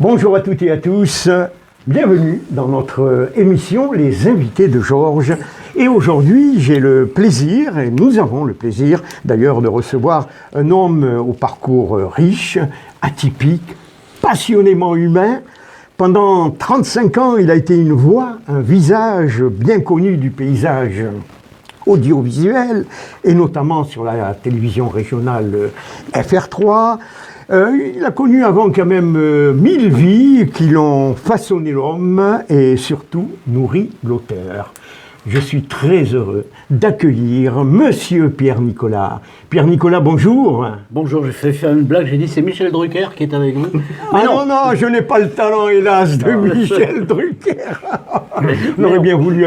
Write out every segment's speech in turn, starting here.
Bonjour à toutes et à tous, bienvenue dans notre émission Les Invités de Georges. Et aujourd'hui, j'ai le plaisir, et nous avons le plaisir d'ailleurs de recevoir un homme au parcours riche, atypique, passionnément humain. Pendant 35 ans, il a été une voix, un visage bien connu du paysage audiovisuel, et notamment sur la télévision régionale FR3. Il a connu avant quand même 1000 vies qui l'ont façonné l'homme et surtout nourri l'auteur. Je suis très heureux d'accueillir Monsieur Pierre Nicolas. Pierre Nicolas, bonjour. Bonjour, j'ai fait faire une blague, j'ai dit c'est Michel Drucker qui est avec vous. Ah non, je n'ai pas le talent, hélas, de Michel Drucker. On aurait bien voulu,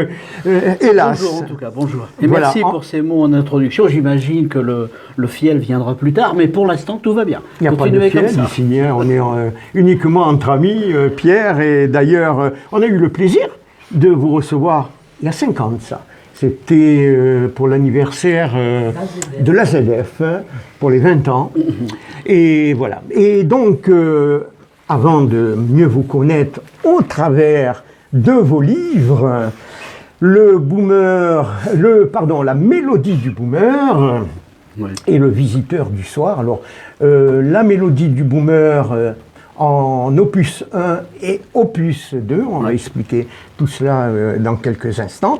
hélas. Bonjour en tout cas, bonjour. Et voilà. Merci pour ces mots en introduction. J'imagine que le fiel viendra plus tard, mais pour l'instant tout va bien. Il n'y a pas de fiel ici, on est uniquement entre amis, Pierre, et d'ailleurs, on a eu le plaisir de vous recevoir il y a 5 ans de ça. C'était pour l'anniversaire de l'AZF, pour les 20 ans. Et voilà. Et donc, avant de mieux vous connaître au travers de vos livres, la mélodie du boomer et le visiteur du soir. Alors, la mélodie du boomer en opus 1 et opus 2, on va expliquer tout cela dans quelques instants.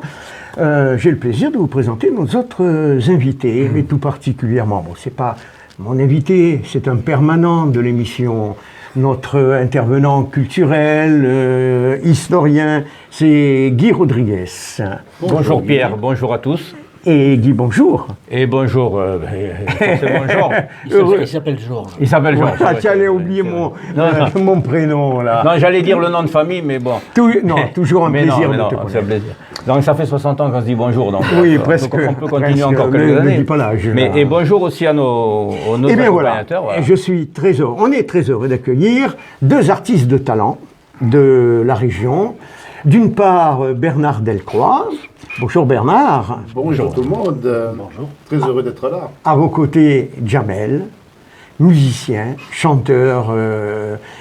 J'ai le plaisir de vous présenter nos autres invités, et tout particulièrement, c'est pas mon invité, c'est un permanent de l'émission, notre intervenant culturel, historien, c'est Guy Rodriguez. Bonjour Pierre, bonjour à tous. Et Guy, bonjour. Et bonjour, forcément Georges. Il s'appelle Georges. Il s'appelle Georges. Ah, tu allais oublier mon prénom, là. Non, j'allais dire le nom de famille, mais bon. Toujours un plaisir de te connaître. C'est un plaisir. Donc ça fait 60 ans qu'on se dit bonjour. Donc, oui, presque. On peut continuer encore quelques années. Ne dis pas l'âge. Et bonjour aussi à nos accompagnateurs. Voilà. Je suis très heureux. On est très heureux d'accueillir 2 artistes de talent de la région. D'une part, Bernard Delcroix. Bonjour Bernard. Bonjour tout le monde. Bonjour. Très heureux d'être là. À vos côtés, Jamel, musicien, chanteur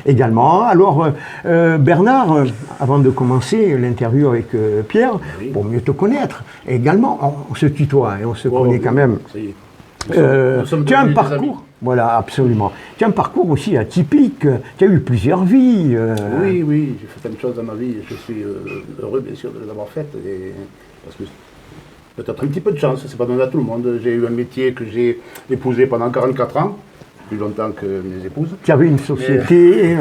également. Alors Bernard, avant de commencer l'interview avec Pierre, pour mieux te connaître, également, on se tutoie et on se connaît quand même. Ça y est. Nous sommes tu as un parcours, voilà, absolument. Tu as un parcours aussi atypique. Tu as eu plusieurs vies. Oui, j'ai fait plein de choses dans ma vie. Je suis heureux, bien sûr, de les avoir faites. Parce que peut-être un petit peu de chance, c'est pas donné à tout le monde. J'ai eu un métier que j'ai épousé pendant 44 ans, plus longtemps que mes épouses. Tu avais une société.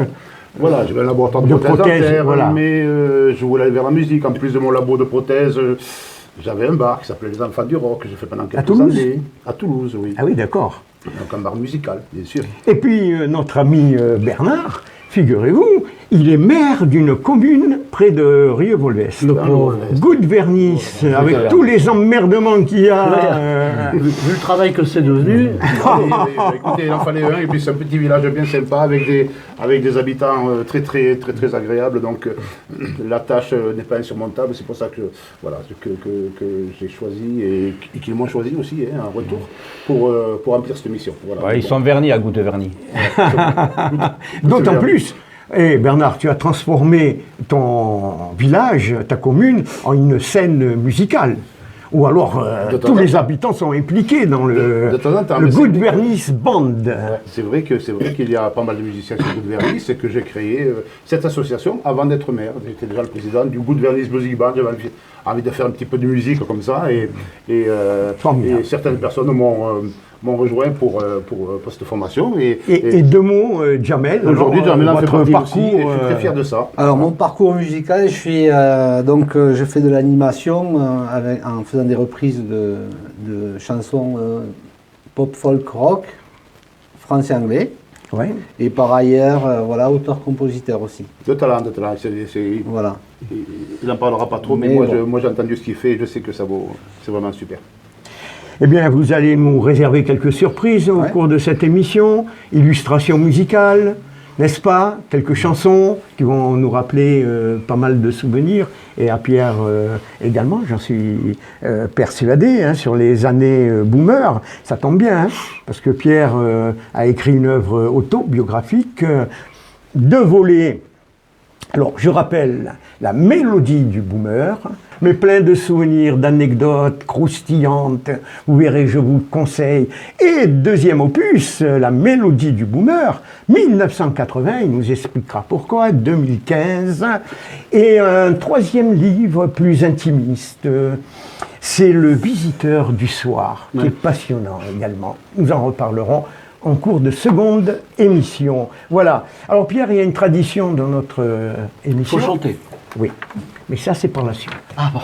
Voilà, j'avais un laboratoire de prothèses dentaires, voilà. Mais je voulais aller vers la musique. En plus de mon labo de prothèses, j'avais un bar qui s'appelait Les Enfants du Rock, que j'ai fait pendant quelques années. À Toulouse, oui. Ah oui, d'accord. Donc un bar musical, bien sûr. Et puis notre ami Bernard, figurez-vous, il est maire d'une commune près de Rieux-Volvest. Goud-Vernis, avec tous les emmerdements qu'il y a. Vu le travail que c'est devenu. Écoutez, il en fallait un, et puis c'est un petit village bien sympa, avec des habitants très agréables, donc la tâche n'est pas insurmontable, c'est pour ça que j'ai choisi, et qu'ils m'ont choisi aussi, en retour, pour remplir cette mission. Voilà. Ils sont vernis à Goud-Vernis. D'autant plus. Et Bernard, tu as transformé ton village, ta commune, en une scène musicale. Ou alors, tous les habitants sont impliqués dans le Goud-Vernis Band. Ouais, c'est vrai qu'il y a pas mal de musiciens sur Goud-Vernis, et que j'ai créé cette association avant d'être maire. J'étais déjà le président du Goud-Vernis Music Band. J'avais envie de faire un petit peu de musique comme ça, et certaines personnes m'ont rejoint pour cette formation. Et 2 mots, Jamel. Aujourd'hui, Jamel a fait partie parcours, aussi, et je suis très fier de ça. Alors, mon parcours musical, je fais de l'animation en faisant des reprises de chansons pop, folk, rock, français, anglais. Ouais. Et par ailleurs, auteur-compositeur aussi. De talent. Voilà. Il n'en parlera pas trop, mais moi j'ai entendu ce qu'il fait, et je sais que c'est vraiment super. Eh bien, vous allez nous réserver quelques surprises au cours de cette émission. Illustrations musicales, n'est-ce pas? Quelques chansons qui vont nous rappeler pas mal de souvenirs. Et à Pierre également, j'en suis persuadé, sur les années boomer. Ça tombe bien, parce que Pierre a écrit une œuvre autobiographique 2 volets. Alors, je rappelle la mélodie du boomer, mais plein de souvenirs, d'anecdotes croustillantes. Vous verrez, je vous conseille. Et 2e opus, la mélodie du boomer, 1980, il nous expliquera pourquoi, 2015. Et un 3e livre plus intimiste, c'est Le Visiteur du soir, qui est passionnant également. Nous en reparlerons en cours de seconde émission. Voilà. Alors Pierre, il y a une tradition dans notre émission. Il faut chanter. Oui, mais ça c'est par la suite. Ah bon.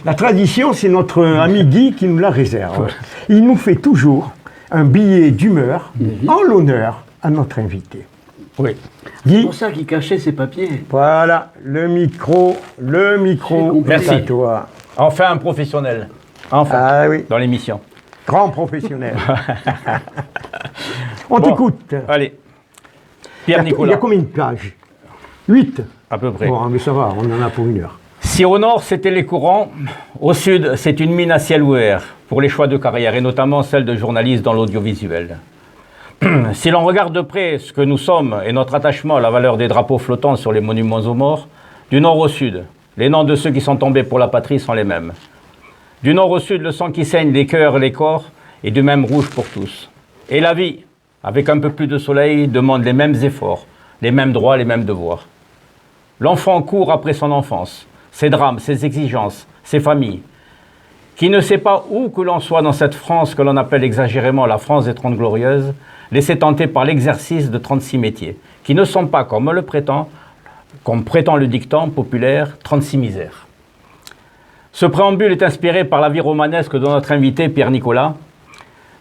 La tradition, c'est notre ami Guy qui nous la réserve. Il nous fait toujours un billet d'humeur en l'honneur à notre invité. Oui. Guy. C'est pour ça qu'il cachait ses papiers. Voilà, le micro Merci à toi. Enfin un professionnel. Enfin, Ah oui, dans l'émission. grand professionnel. On t'écoute. Allez. Il y Pierre-Nicolas. a combien de pages 8. À peu près. Bon, mais ça va, on en a pour 1 heure. Si au nord c'était les courants, au sud c'est une mine à ciel ouvert pour les choix de carrière et notamment celle de journaliste dans l'audiovisuel. Si l'on regarde de près ce que nous sommes et notre attachement à la valeur des drapeaux flottants sur les monuments aux morts, du nord au sud, les noms de ceux qui sont tombés pour la patrie sont les mêmes. Du nord au sud, le sang qui saigne les cœurs et les corps est du même rouge pour tous. Et la vie, avec un peu plus de soleil, demande les mêmes efforts, les mêmes droits, les mêmes devoirs. L'enfant court après son enfance, ses drames, ses exigences, ses familles. Qui ne sait pas où que l'on soit dans cette France que l'on appelle exagérément la France des 30 Glorieuses, laissé tenter par l'exercice de 36 métiers, qui ne sont pas, comme prétend le dicton populaire, 36 misères. Ce préambule est inspiré par la vie romanesque de notre invité Pierre-Nicolas,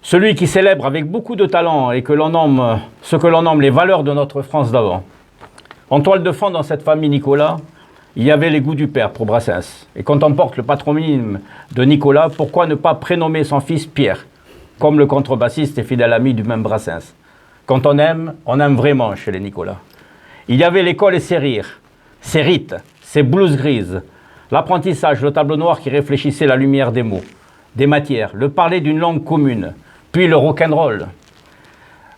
celui qui célèbre avec beaucoup de talent et ce que l'on nomme les valeurs de notre France d'avant. En toile de fond dans cette famille Nicolas, il y avait les goûts du père pour Brassens. Et quand on porte le patronyme de Nicolas, pourquoi ne pas prénommer son fils Pierre, comme le contrebassiste et fidèle ami du même Brassens. Quand on aime vraiment chez les Nicolas. Il y avait l'école et ses rires, ses rites, ses blouses grises, l'apprentissage, le tableau noir qui réfléchissait la lumière des mots, des matières, le parler d'une langue commune, puis le rock'n'roll.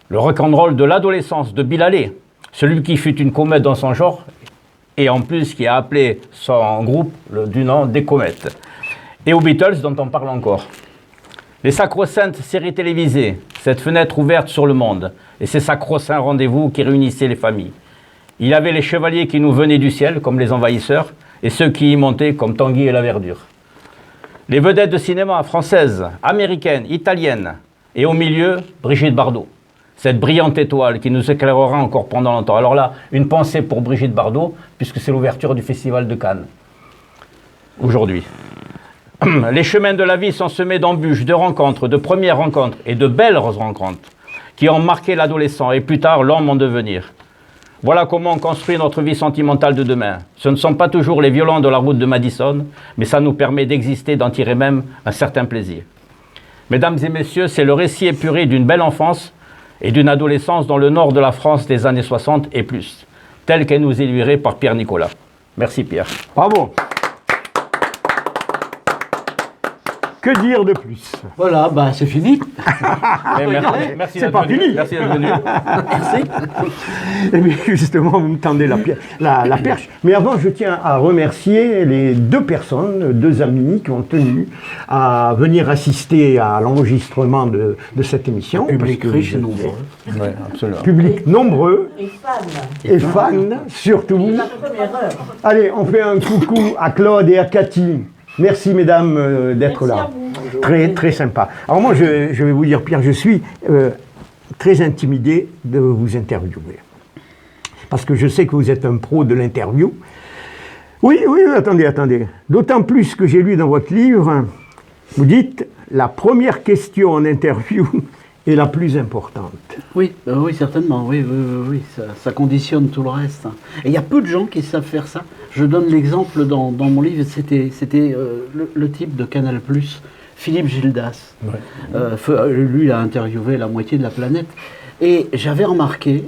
Le rock'n'roll de l'adolescence de Bill Haley, celui qui fut une comète dans son genre, et en plus qui a appelé son groupe du nom des Comètes. Et aux Beatles dont on parle encore. Les sacro-saintes séries télévisées, cette fenêtre ouverte sur le monde, et ces sacro-saints rendez-vous qui réunissaient les familles. Il y avait les chevaliers qui nous venaient du ciel, comme les envahisseurs, et ceux qui y montaient, comme Tanguy et la Verdure. Les vedettes de cinéma françaises, américaines, italiennes, et au milieu, Brigitte Bardot. Cette brillante étoile qui nous éclairera encore pendant longtemps. Alors là, une pensée pour Brigitte Bardot, puisque c'est l'ouverture du Festival de Cannes, aujourd'hui. Les chemins de la vie sont semés d'embûches, de rencontres, de premières rencontres et de belles rencontres qui ont marqué l'adolescent et plus tard l'homme en devenir. Voilà comment on construit notre vie sentimentale de demain. Ce ne sont pas toujours les violons de la route de Madison, mais ça nous permet d'exister, d'en tirer même un certain plaisir. Mesdames et messieurs, c'est le récit épuré d'une belle enfance et d'une adolescence dans le nord de la France des années 60 et plus, telle qu'elle nous est livrée par Pierre-Nicolas. Merci Pierre. Bravo. Que dire de plus? Voilà, bah c'est fini. Merci C'est pas fini. Merci d'être venu. Merci. Et bien justement, vous me tendez la perche. Mais avant, je tiens à remercier les 2 personnes, 2 amis qui ont tenu à venir assister à l'enregistrement de cette émission. Public riche et nombreux. Oui, absolument. Public nombreux Et fan. et fans surtout. La première heure. Allez, on fait un coucou à Claude et à Cathy. Merci mesdames d'être Merci là. à vous. Très très sympa. Alors moi je vais vous dire Pierre, je suis très intimidé de vous interviewer. Parce que je sais que vous êtes un pro de l'interview. Oui, attendez. D'autant plus que j'ai lu dans votre livre, vous dites la première question en interview est la plus importante. Oui, oui, certainement. Oui, ça conditionne tout le reste. Et il y a peu de gens qui savent faire ça. Je donne l'exemple dans mon livre, c'était le type de Canal+, Philippe Gildas. Ouais. Lui, il a interviewé la moitié de la planète. Et j'avais remarqué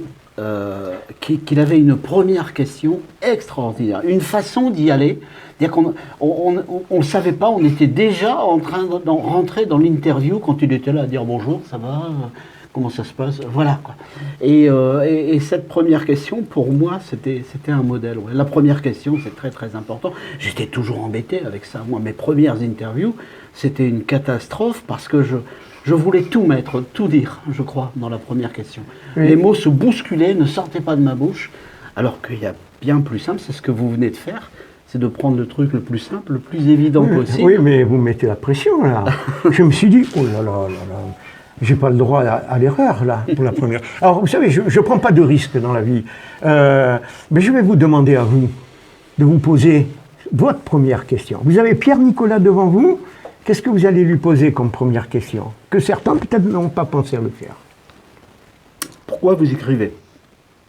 qu'il avait une première question extraordinaire, une façon d'y aller. C'est-à-dire qu'on ne savait pas, on était déjà en train de rentrer dans l'interview quand il était là à dire bonjour, ça va, comment ça se passe, voilà quoi. Et cette première question, pour moi, c'était un modèle. Ouais. La première question, c'est très très important. J'étais toujours embêté avec ça. Moi, mes premières interviews, c'était une catastrophe parce que je voulais tout mettre, tout dire, je crois, dans la première question. Oui. Les mots se bousculaient, ne sortaient pas de ma bouche, alors qu'il y a bien plus simple, c'est ce que vous venez de faire, c'est de prendre le truc le plus simple, le plus évident possible. Oui, mais vous mettez la pression là. Je me suis dit, oh là là là là, j'ai pas le droit à l'erreur là pour la première. Alors vous savez, je ne prends pas de risque dans la vie, mais je vais vous demander à vous de vous poser votre première question. Vous avez Pierre Nicolas devant vous. Qu'est-ce que vous allez lui poser comme première question? Que certains peut-être n'ont pas pensé à le faire. Pourquoi vous écrivez?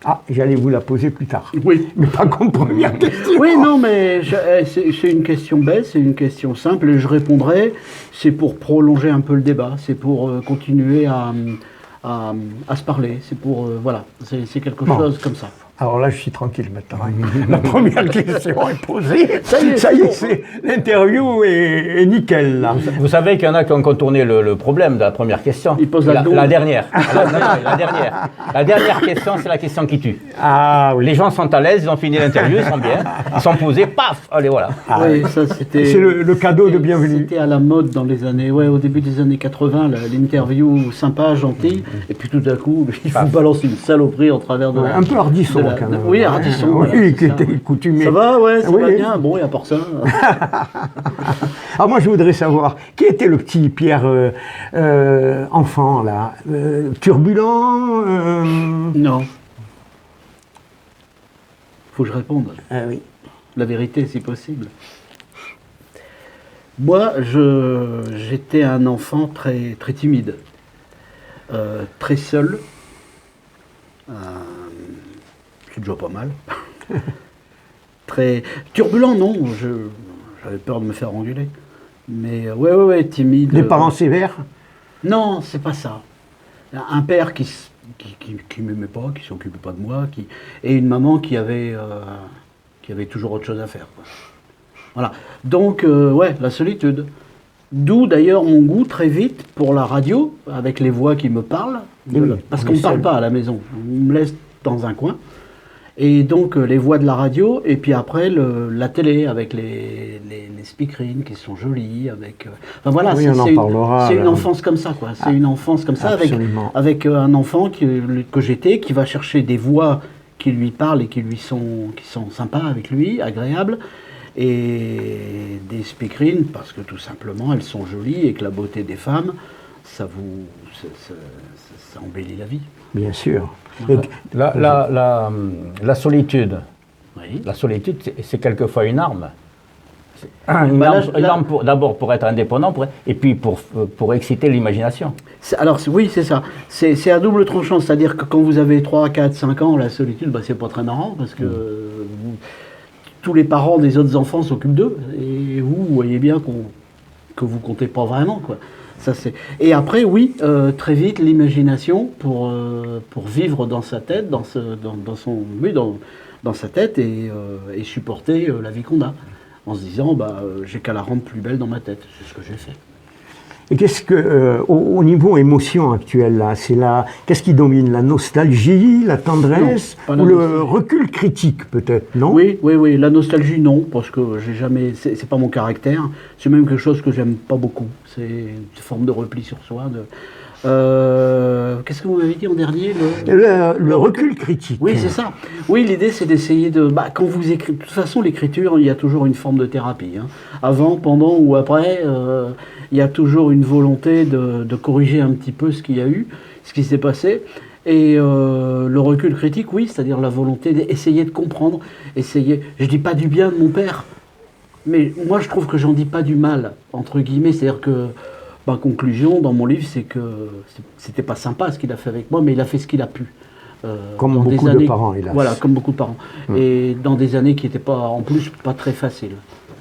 Ah, j'allais vous la poser plus tard. Oui. Mais pas comme première question. Oui, non, mais c'est une question bête, c'est une question simple, et je répondrai, c'est pour prolonger un peu le débat, c'est pour continuer à se parler, c'est pour, voilà, c'est quelque chose comme ça. Alors là, je suis tranquille maintenant. La première question est posée. Ça y est, c'est l'interview est nickel là. Vous savez qu'il y en a qui ont contourné le problème de la première question. Ils posent la la dernière. La dernière. La dernière question, c'est la question qui tue. Ah oui. Les gens sont à l'aise, ils ont fini l'interview, ils sont bien. Ils sont posés, paf, allez voilà. Oui, ça c'était. C'est le cadeau de bienvenue. C'était à la mode dans les années, au début des années 80, l'interview sympa, gentille, et puis tout à coup, il vous balance une saloperie en travers de. Un peu hardisson quand même. Oui, hardisson. Oui, voilà, qui était coutumier. Ça va, ouais, ça Oui. va bien. Bon, et à part ça. Alors moi, je voudrais savoir, qui était le petit Pierre enfant là, turbulent Non. Faut que je réponde. Ah oui. La vérité, si possible. Moi, j'étais un enfant très, très timide, très seul. C'est déjà pas mal. Très turbulent, non. J'avais peur de me faire engueuler. Mais ouais, timide. Des parents sévères? Non, c'est pas ça. Un père qui m'aimait pas, qui s'occupait pas de moi, et une maman qui avait toujours autre chose à faire, quoi. Voilà. Donc, la solitude. D'où d'ailleurs mon goût très vite pour la radio, avec les voix qui me parlent. Parce qu'on ne parle pas à la maison. On me laisse dans un coin. Et donc les voix de la radio, et puis après la télé avec les speakerines qui sont jolies, avec. Enfin voilà, oui, c'est une enfance comme ça, quoi. C'est une enfance comme ça, avec un enfant que j'étais, qui va chercher des voix qui lui parlent et qui sont sympas avec lui, agréables, et des speakerines parce que tout simplement elles sont jolies et que la beauté des femmes, ça embellit la vie. Bien sûr. Voilà. La solitude. Oui. La solitude, c'est quelquefois une arme. Une arme d'abord pour être indépendant, et puis pour exciter l'imagination. Alors oui, c'est ça. C'est à double tranchant, c'est-à-dire que quand vous avez 3, 4, 5 ans, la solitude, c'est pas très marrant, parce que tous les parents des autres enfants s'occupent d'eux, et vous voyez bien que vous comptez pas vraiment, quoi. Ça, et après, oui, très vite, l'imagination pour vivre dans sa tête, dans sa tête et supporter la vie qu'on a. En se disant, j'ai qu'à la rendre plus belle dans ma tête. C'est ce que j'ai fait. Et qu'est-ce que, au niveau émotion actuelle, là, qu'est-ce qui domine? La nostalgie, la tendresse, ou le recul critique, peut-être, non? Oui, la nostalgie, non, parce que j'ai jamais, c'est pas mon caractère. C'est même quelque chose que j'aime pas beaucoup. C'est une forme de repli sur soi. Qu'est-ce que vous m'avez dit en dernier? Le recul critique. Oui, c'est ça. Oui, l'idée, c'est d'essayer de... quand vous écrivez... De toute façon, l'écriture, il y a toujours une forme de thérapie. Hein. Avant, pendant ou après, il y a toujours une volonté de corriger un petit peu ce qu'il y a eu, ce qui s'est passé. Et le recul critique, oui, c'est-à-dire la volonté d'essayer de comprendre, Je dis pas du bien de mon père, mais moi, je trouve que j'en dis pas du mal, entre guillemets. C'est-à-dire que... Ma conclusion dans mon livre, c'est que c'était pas sympa ce qu'il a fait avec moi, mais il a fait ce qu'il a pu. Comme beaucoup de parents, hélas. Voilà, comme beaucoup de parents. Et dans des années qui n'étaient pas, en plus, pas très faciles.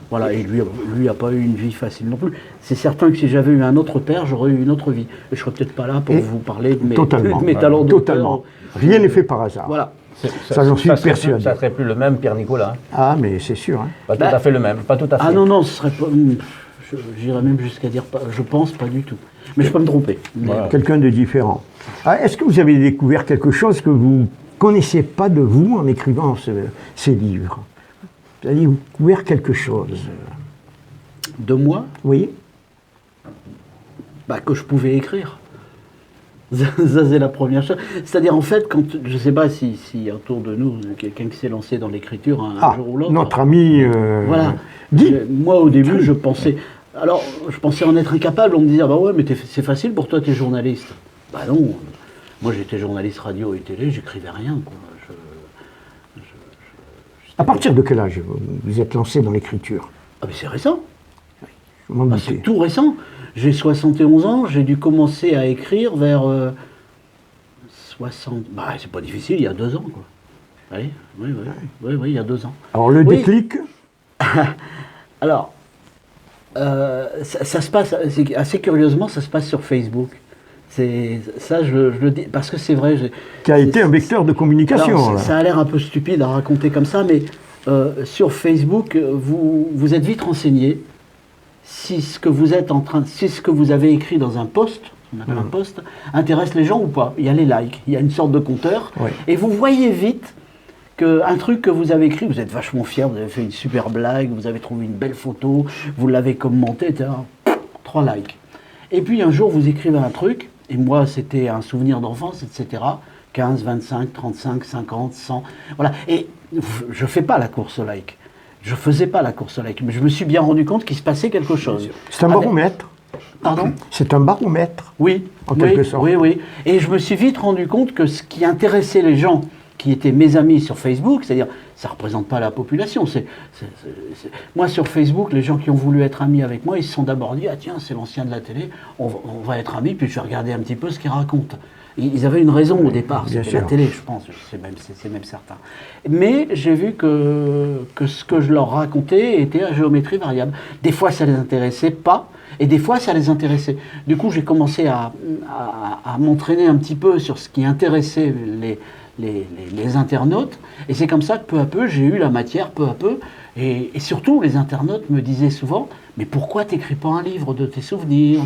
Voilà, et lui n'a pas eu une vie facile non plus. C'est certain que si j'avais eu un autre père, j'aurais eu une autre vie. Et je serais peut-être pas là pour vous parler de mes talents d'auteur. Totalement. Rien n'est fait par hasard. Voilà. Ça, j'en suis persuadé. Ça serait plus le même Pierre Nicolas. Ah, mais c'est sûr. Hein. Pas tout à fait le même. Pas tout à fait. Ah non, ce serait pas... J'irais même jusqu'à dire, pas, je pense pas du tout. Mais je peux me tromper. Mais, Voilà. Quelqu'un de différent. Ah, est-ce que vous avez découvert quelque chose que vous ne connaissiez pas de vous en écrivant ces livres? Vous avez découvert quelque chose? de moi, Oui. que je pouvais écrire. Ça, c'est la première chose. C'est-à-dire, en fait, quand je ne sais pas si autour de nous, quelqu'un qui s'est lancé dans l'écriture un jour ou l'autre. Notre ami Voilà. Guy. Moi, au début, je pensais en être incapable. On me disait, ah bah ouais, mais c'est facile pour toi, tu es journaliste. Bah non. Moi, j'étais journaliste radio et télé, j'écrivais rien, quoi. À partir de quel âge vous êtes lancé dans l'écriture? Ah, mais c'est récent. Je m'en doutais. C'est tout récent. J'ai 71 ans, j'ai dû commencer à écrire vers 60. C'est pas difficile, il y a 2 ans, quoi. Oui, il y a 2 ans. Alors le Oui. déclic, Alors, ça se passe, assez curieusement, ça se passe sur Facebook. Ça, je le dis, parce que c'est vrai. qui a été un vecteur de communication. Alors, là. ça a l'air un peu stupide à raconter comme ça, mais sur Facebook, vous êtes vite renseigné. Si ce que vous avez écrit dans un post, on appelle un post, intéresse les gens ou pas. Il y a les likes, il y a une sorte de compteur, Oui. et vous voyez vite qu'un truc que vous avez écrit, vous êtes vachement fier, vous avez fait une super blague, vous avez trouvé une belle photo, vous l'avez commenté, etc. 3 likes. Et puis un jour, vous écrivez un truc, et moi, c'était un souvenir d'enfance, etc. 15, 25, 35, 50, 100. Voilà. Et je ne fais pas la course au like. Je ne faisais pas la course au like. Mais je me suis bien rendu compte qu'il se passait quelque chose. C'est un baromètre. Pardon ? C'est un baromètre. Oui. En quelque sorte. Oui. Et je me suis vite rendu compte que ce qui intéressait les gens qui étaient mes amis sur Facebook, c'est-à-dire, ça ne représente pas la population. Moi, sur Facebook, les gens qui ont voulu être amis avec moi, ils se sont d'abord dit, ah tiens, c'est l'ancien de la télé, on va être amis, puis je vais regarder un petit peu ce qu'il raconte. Ils avaient une raison au départ, Bien c'était la sûr. télé, je pense, c'est même certain. Mais j'ai vu que ce que je leur racontais était à géométrie variable. Des fois, ça les intéressait pas, et des fois, ça les intéressait. Du coup, j'ai commencé à m'entraîner un petit peu sur ce qui intéressait les internautes, et c'est comme ça que peu à peu, j'ai eu la matière, peu à peu, et surtout, les internautes me disaient souvent, mais pourquoi t'écris pas un livre de tes souvenirs,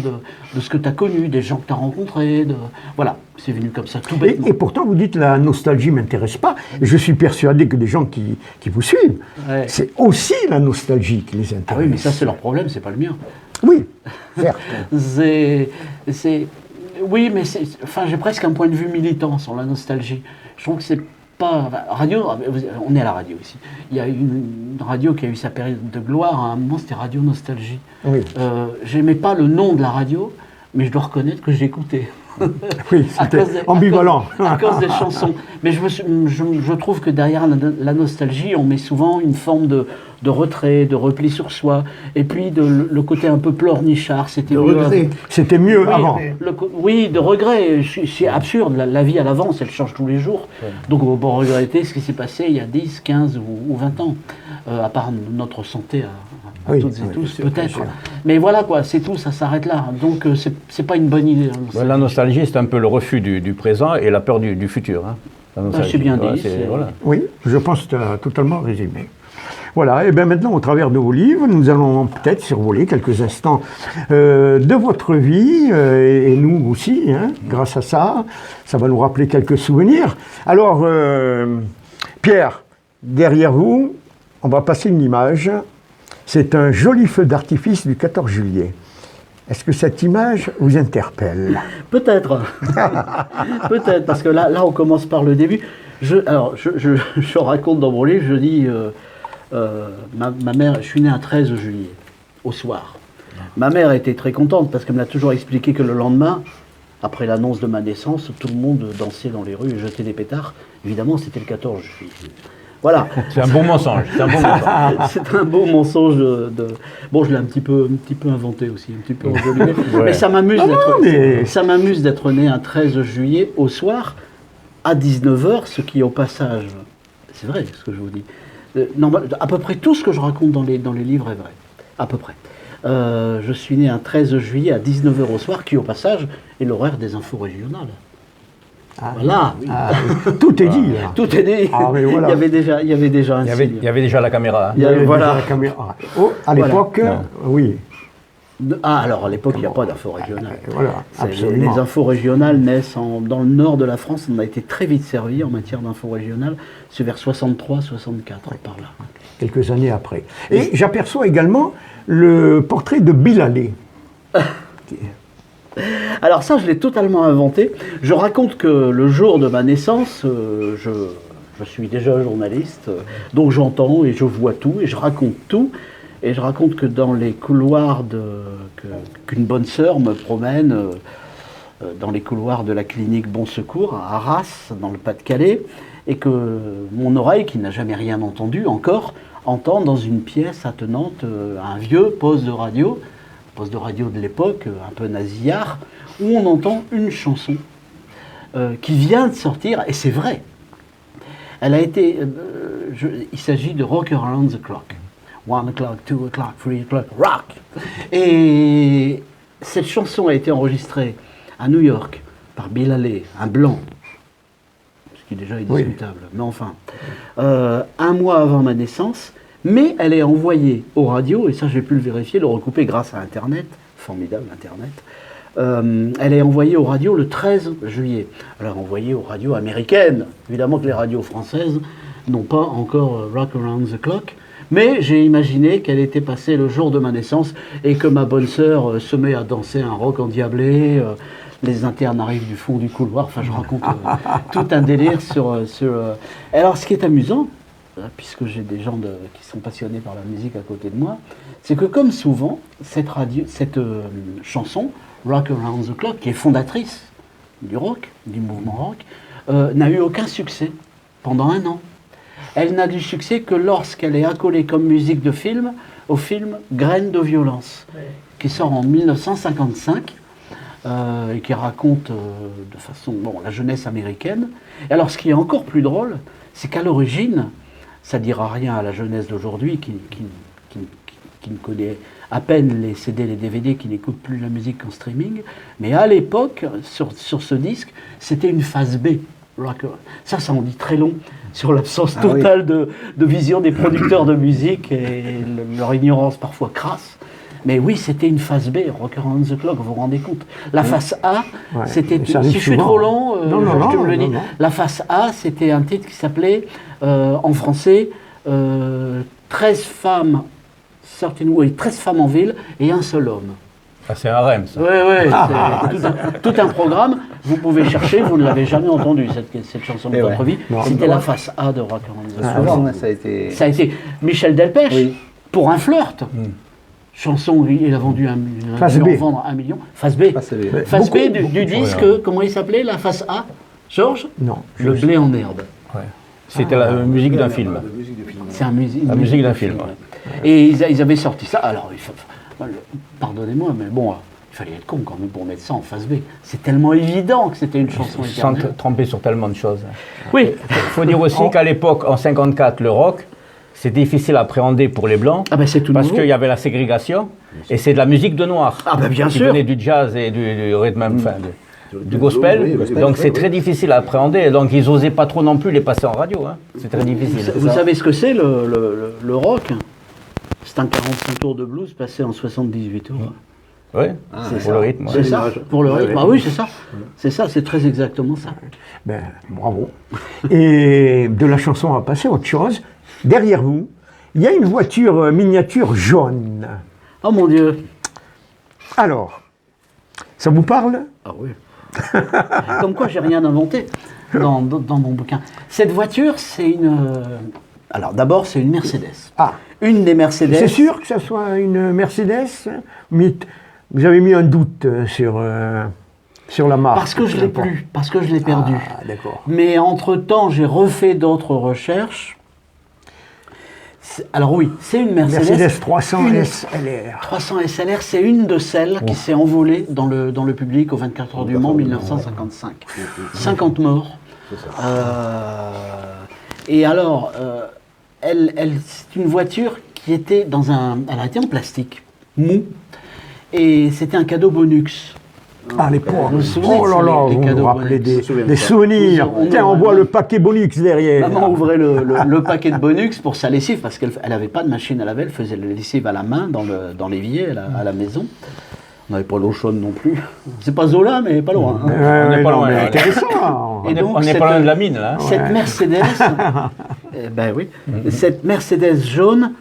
de ce que tu as connu, des gens que tu as rencontrés, voilà, c'est venu comme ça, tout bêtement. Et pourtant, vous dites la nostalgie ne m'intéresse pas. Je suis persuadé que des gens qui vous suivent, Ouais. c'est aussi la nostalgie qui les intéresse. Ah oui, mais ça, c'est leur problème, c'est pas le mien. Oui, certes. Oui, mais j'ai presque un point de vue militant sur la nostalgie. Je trouve que c'est pas... Radio, on est à la radio ici. Il y a une radio qui a eu sa période de gloire. À un moment, c'était Radio Nostalgie. Oui. J'aimais pas le nom de la radio, mais je dois reconnaître que j'écoutais. Oui, c'était ambivalent. À cause des chansons. Mais je trouve que derrière la nostalgie, on met souvent une forme de retrait, de repli sur soi, et puis le côté un peu pleurnichard. C'était mieux avant. C'était mieux avant. Oui, de regret. C'est absurde. La vie à l'avance, elle change tous les jours. Donc on peut regretter ce qui s'est passé il y a 10, 15 ou 20 ans. À part notre santé à Oui, toutes et oui, tous, bien sûr, peut-être. bien sûr. Mais voilà, quoi, c'est tout, ça s'arrête là. Donc c'est pas une bonne idée. La nostalgie, c'est un peu le refus du présent et la peur du futur. Hein. La nostalgie. c'est bien dit, Ouais, c'est- voilà. Oui, je pense que tu as totalement résumé. Voilà, et bien maintenant, au travers de vos livres, nous allons peut-être survoler quelques instants de votre vie, et nous aussi, hein, grâce à ça, ça va nous rappeler quelques souvenirs. Alors, Pierre, derrière vous, on va passer une image. C'est un joli feu d'artifice du 14 juillet. Est-ce que cette image vous interpelle? Peut-être. Peut-être, parce que là, on commence par le début. Je raconte dans mon livre, je dis, ma mère, je suis né un 13 juillet, au soir. Ma mère était très contente parce qu'elle me l'a toujours expliqué que le lendemain, après l'annonce de ma naissance, tout le monde dansait dans les rues et jetait des pétards. Évidemment, c'était le 14 juillet. Voilà. C'est un bon mensonge. C'est un bon mensonge. C'est un beau mensonge Bon, je l'ai un petit peu inventé aussi, un petit peu enjolivé. Ouais. Mais ça m'amuse Non, d'être... mais- Ça m'amuse d'être né un 13 juillet au soir, à 19h, ce qui au passage... C'est vrai ce que je vous dis. À peu près tout ce que je raconte dans les livres est vrai. À peu près. Je suis né un 13 juillet à 19h au soir, qui au passage est l'horaire des infos régionales. Voilà. Ah, tout est dit. là. Tout est dit. Ah, mais voilà. Il y avait déjà un Il y signe. avait déjà la caméra. Hein. Il y avait Voilà. déjà la caméra. Oh, à Voilà. l'époque, Non. oui. Alors à l'époque, il n'y a pas d'info régionale. Voilà, Les absolument. infos régionales naissent dans le nord de la France. On a été très vite servi en matière d'infos régionales. C'est vers 63-64, par là. Quelques années après. Et j'aperçois également le portrait de Bill Haley. Alors ça, je l'ai totalement inventé. Je raconte que le jour de ma naissance, je suis déjà journaliste, donc j'entends et je vois tout et je raconte tout. Et je raconte que dans les couloirs qu'une bonne sœur me promène dans les couloirs de la clinique Bon Secours à Arras, dans le Pas-de-Calais, et que mon oreille, qui n'a jamais rien entendu encore, entend dans une pièce attenante un vieux poste de radio de l'époque, un peu nasillard, où on entend une chanson qui vient de sortir, et c'est vrai. Elle a été, il s'agit de Rock Around the Clock. 1 o'clock, 2 o'clock, 3 o'clock, rock! Et cette chanson a été enregistrée à New York par Bill Haley, un blanc, ce qui déjà est discutable, mais enfin, un mois avant ma naissance, mais elle est envoyée aux radios, et ça j'ai pu le vérifier, le recouper grâce à Internet, formidable Internet. Elle est envoyée aux radios le 13 juillet. Elle est envoyée aux radios américaines. Évidemment que les radios françaises n'ont pas encore Rock Around the Clock. Mais j'ai imaginé qu'elle était passée le jour de ma naissance et que ma bonne sœur se met à danser un rock endiablé. Les internes arrivent du fond du couloir. Enfin, je raconte tout un délire sur. Alors, ce qui est amusant, puisque j'ai des gens qui sont passionnés par la musique à côté de moi, c'est que comme souvent, cette chanson, Rock Around the Clock, qui est fondatrice du rock, du mouvement rock, n'a eu aucun succès pendant 1 an. Elle n'a du succès que lorsqu'elle est accolée comme musique de film au film Graines de violence, qui sort en 1955 et qui raconte de façon la jeunesse américaine. Et alors, ce qui est encore plus drôle, c'est qu'à l'origine, ça ne dira rien à la jeunesse d'aujourd'hui qui ne connaît à peine les CD, les DVD, qui n'écoute plus la musique en streaming. Mais à l'époque, sur ce disque, c'était une phase B. Ça en dit très long sur l'absence totale de vision des producteurs de musique et leur ignorance parfois crasse. Mais oui, c'était une phase B, Rock Around the Clock, vous vous rendez compte. La face A, c'était... Si je suis trop long, je te le dis. La face A, c'était un titre qui s'appelait, en français, 13 femmes en ville et un seul homme. Ah, c'est un rêve, ça. Oui, c'est tout un programme. Vous pouvez chercher, vous ne l'avez jamais entendu, cette chanson de votre vie. C'était la face A de Rock Around the Clock. Souvent, Ça a été Michel Delpech, pour un flirt. Chanson, il a vendu vendre 1 million. Face B. Face B du disque, comment il s'appelait, la face A, Georges? Non. Le blé en herbe. Ouais. C'était la musique d'un film. C'est la musique d'un film. Et ils avaient sorti ça. Alors, pardonnez-moi, mais bon, il fallait être con quand même pour mettre ça en face B. C'est tellement évident que c'était une chanson Sans éternelle. tromper sur tellement de choses. Oui. Il faut dire aussi qu'à l'époque, en 54, le rock, c'est difficile à appréhender pour les Blancs. Ah ben c'est tout parce nouveau. qu'il y avait la ségrégation, et c'est de la musique de noir. Ah ben bien qui sûr. venait du jazz et du rythme, du gospel. Donc c'est très difficile à appréhender. Donc ils n'osaient pas trop non plus les passer en radio. C'est très difficile. Vous savez ce que c'est le rock? C'est un 45 tours de blues passé en 78 tours. Oui, c'est pour le rythme. C'est ça, pour le rythme. Ah oui, c'est ça. C'est ça, c'est très exactement ça. Ben, bravo. Et de la chanson, on va passer à autre chose. Derrière vous, il y a une voiture miniature jaune. Oh mon Dieu. Alors, ça vous parle? Ah oui. Comme quoi, j'ai rien inventé dans mon bouquin. Cette voiture, c'est une... Alors d'abord, c'est une Mercedes. Ah. Une des Mercedes. C'est sûr que ça soit une Mercedes? Vous avez mis un doute sur la marque. Parce que je l'ai plus, parce que je l'ai perdu. Ah, d'accord. Mais entre-temps, j'ai refait d'autres recherches. Alors oui, c'est une Mercedes. Mercedes 300 SLR. 300 SLR, c'est une de celles qui s'est envolée dans le public au 24 heures du Mans 1955. 50 morts. Et alors, c'est une voiture qui était elle a été en plastique, mou, et c'était un cadeau bonus Ah, les points. Vous vous souvenez Oh de là ça, là, les vous cadeaux me rappelez Bonux. des souvenirs. On Tiens, on ouvre voit un- le paquet Bonux derrière. Maman ouvrait le paquet de Bonux pour sa lessive parce qu'elle n'avait pas de machine à laver, elle faisait la lessive à la main dans l'évier à la maison. On n'avait pas l'eau chaude non plus. C'est pas Zola, mais pas loin. Hein. On n'est pas non, loin, mais là. intéressant. Et donc, On n'est pas loin de la mine, là. Cette Mercedes, ben oui, cette Mercedes jaune,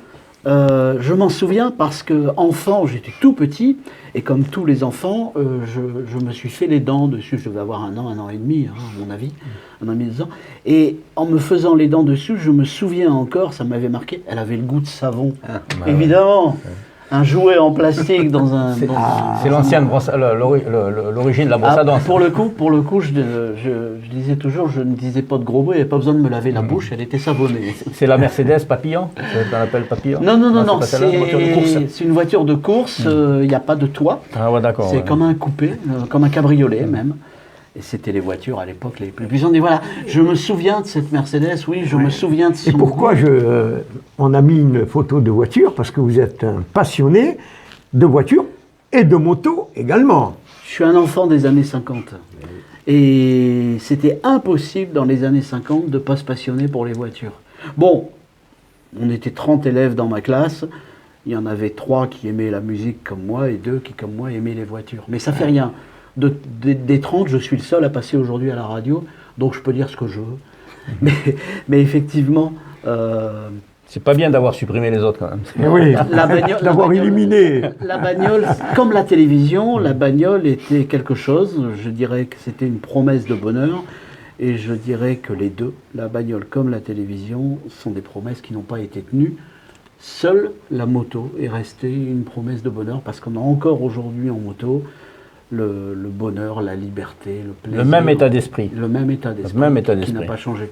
je m'en souviens parce que enfant, j'étais tout petit, et comme tous les enfants, je me suis fait les dents dessus. Je devais avoir un an et demi, hein, à mon avis, un an et demi, 2 ans. Et en me faisant les dents dessus, je me souviens encore, ça m'avait marqué, elle avait le goût de savon. Évidemment. Un jouet en plastique dans un... C'est l'ancienne brosse, l'origine de la brosse à dents. Pour le coup, je disais toujours, je ne disais pas de gros mots, il n'y avait pas besoin de me laver la bouche, elle était savonnée. C'est la Mercedes Papillon. On l'appelle Papillon. Non, c'est pas celle-là, la voiture de course. c'est une voiture de course, il n'y a pas de toit, Ah ouais, d'accord. c'est ouais. comme un coupé, comme un cabriolet même. Et c'était les voitures à l'époque les plus puissantes. Et voilà, je me souviens de cette Mercedes, oui, je me souviens de son... Et pourquoi on a mis une photo de voiture? Parce que vous êtes un passionné de voitures et de motos également. Je suis un enfant des années 50. Et c'était impossible dans les années 50 de ne pas se passionner pour les voitures. Bon, on était 30 élèves dans ma classe. Il y en avait 3 qui aimaient la musique comme moi et 2 qui, comme moi, aimaient les voitures. Mais ça fait rien. Des 30, je suis le seul à passer aujourd'hui à la radio, donc je peux dire ce que je veux. Mais effectivement... C'est pas bien d'avoir supprimé les autres quand même. Eh oui, d'avoir bagnole- éliminé. La bagnole, comme la télévision, la bagnole était quelque chose. Je dirais que c'était une promesse de bonheur. Et je dirais que les deux, la bagnole comme la télévision, sont des promesses qui n'ont pas été tenues. Seule la moto est restée une promesse de bonheur parce qu'on a encore aujourd'hui en moto le bonheur, la liberté, le plaisir. Le même état d'esprit. Le même état d'esprit. même état qui n'a d'esprit. pas changé.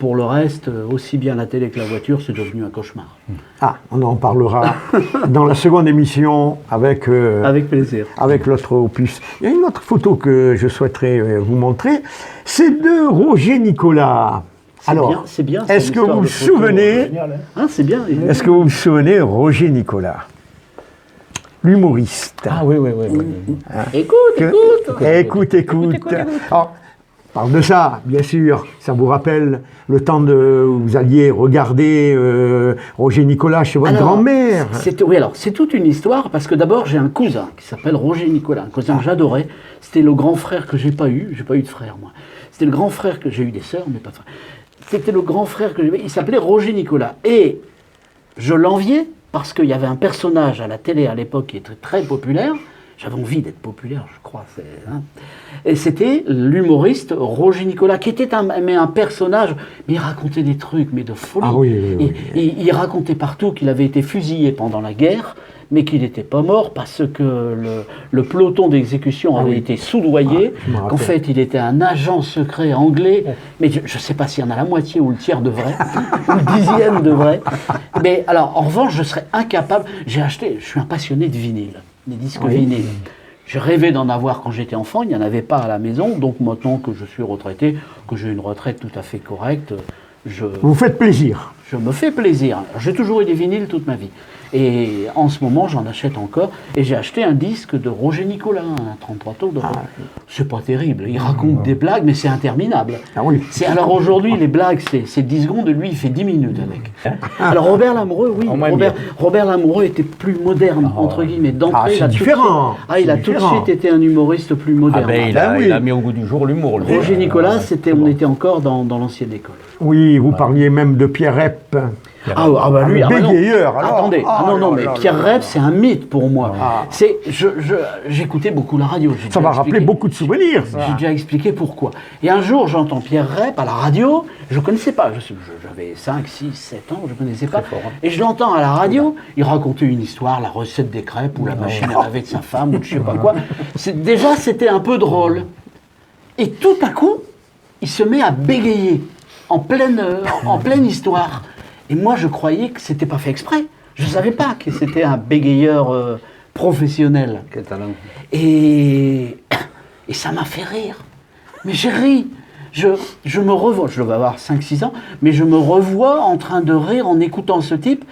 Pour le reste, aussi bien la télé que la voiture, c'est devenu un cauchemar. Ah, on en parlera dans la seconde émission avec Plaisir. avec l'autre opus. Il y a une autre photo que je souhaiterais vous montrer. C'est de Roger Nicolas. Alors, C'est bien. est-ce que vous vous souvenez, Hein, c'est bien. est-ce que vous vous souvenez Roger Nicolas, l'humoriste? Ah oui. Écoute. Alors, on parle de ça, bien sûr. Ça vous rappelle le temps où vous alliez regarder Roger Nicolas chez votre grand-mère. Oui, alors, c'est toute une histoire, parce que d'abord, j'ai un cousin qui s'appelle Roger Nicolas, un cousin que j'adorais. C'était le grand frère que j'ai pas eu de frère, moi. C'était le grand frère que j'ai eu des sœurs, mais pas de frère. C'était le grand frère que j'ai eu, il s'appelait Roger Nicolas. Et je l'enviais, parce qu'il y avait un personnage à la télé à l'époque qui était très populaire. J'avais envie d'être populaire, je crois. Et c'était l'humoriste Roger Nicolas, qui était un personnage, mais il racontait des trucs, mais de folie. Ah oui. Il racontait partout qu'il avait été fusillé pendant la guerre, mais qu'il n'était pas mort parce que le peloton d'exécution avait été soudoyé, je me rappelle. qu'en fait il était un agent secret anglais, mais je ne sais pas s'il y en a la moitié ou le tiers de vrai, ou le dixième de vrai. Mais alors, en revanche, je serais incapable. Je suis un passionné de vinyle, des disques vinyles. Je rêvais d'en avoir quand j'étais enfant, il n'y en avait pas à la maison, donc maintenant que je suis retraité, que j'ai une retraite tout à fait correcte, Vous faites plaisir. je me fais plaisir. J'ai toujours eu des vinyles toute ma vie. Et en ce moment, j'en achète encore. Et j'ai acheté un disque de Roger Nicolas, un 33 tours. C'est pas terrible. Il raconte des blagues, mais c'est interminable. Ah oui. Alors aujourd'hui, les blagues, c'est 10 secondes. Lui, il fait 10 minutes avec. Alors Robert Lamoureux, oui. Au moins bien. Robert Lamoureux était plus moderne, entre guillemets. D'entrée, c'est il a tout de différent. suite- il a C'est tout de différent. suite été un humoriste plus moderne. Il a mis au goût du jour l'humour. lui. Roger Nicolas, on était encore dans l'ancienne école. Oui, vous parliez même de Pierre Rep. Ah bah lui, Un bah non. bégayeur, alors. Attendez, non, mais Pierre Rep, c'est un mythe pour moi. Ah. J'écoutais beaucoup la radio. Ça m'a rappelé beaucoup de souvenirs. J'ai déjà expliqué pourquoi. Et un jour, j'entends Pierre Rep à la radio, je ne connaissais pas, j'avais 5, 6, 7 ans, je ne connaissais pas. Et je l'entends à la radio, il racontait une histoire, la recette des crêpes ou la machine à laver de sa femme ou je ne sais pas quoi. Déjà, c'était un peu drôle. Et tout à coup, il se met à bégayer en pleine histoire. Et moi, je croyais que c'était pas fait exprès. Je ne savais pas que c'était un bégayeur professionnel. Quel talent. Et ça m'a fait rire. Mais j'ai ri. Je me revois, je devais avoir 5-6 ans, mais je me revois en train de rire en écoutant ce type.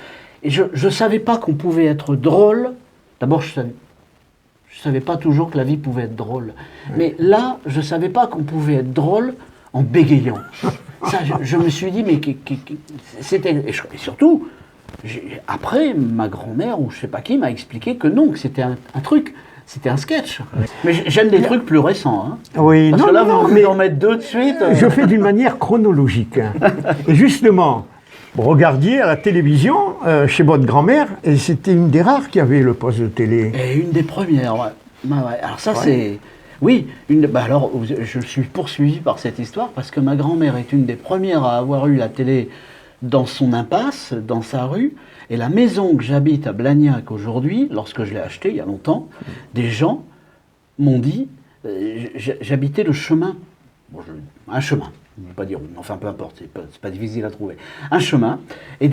Et je ne savais pas qu'on pouvait être drôle. D'abord, je Je ne savais pas toujours que la vie pouvait être drôle. Mais là, je ne savais pas qu'on pouvait être drôle en bégayant. Ça, je me suis dit, mais c'était... Et surtout, après, ma grand-mère ou je ne sais pas qui m'a expliqué que non, que c'était un truc, c'était un sketch. Mais j'aime des trucs plus récents. Hein. Oui, Parce non, que là, non, vous mais en mettre deux de suite. je fais d'une manière chronologique. Hein. Et justement, vous regardiez à la télévision chez votre grand-mère, et c'était une des rares qui avait le poste de télé. Et une des premières, ouais. Ouais. Alors ça, c'est... Oui, alors je suis poursuivi par cette histoire parce que ma grand-mère est une des premières à avoir eu la télé dans son impasse, dans sa rue. Et la maison que j'habite à Blagnac aujourd'hui, lorsque je l'ai achetée il y a longtemps, des gens m'ont dit, j'habitais le chemin, un chemin, je ne vais pas dire où, enfin peu importe, c'est pas difficile à trouver, un chemin. Et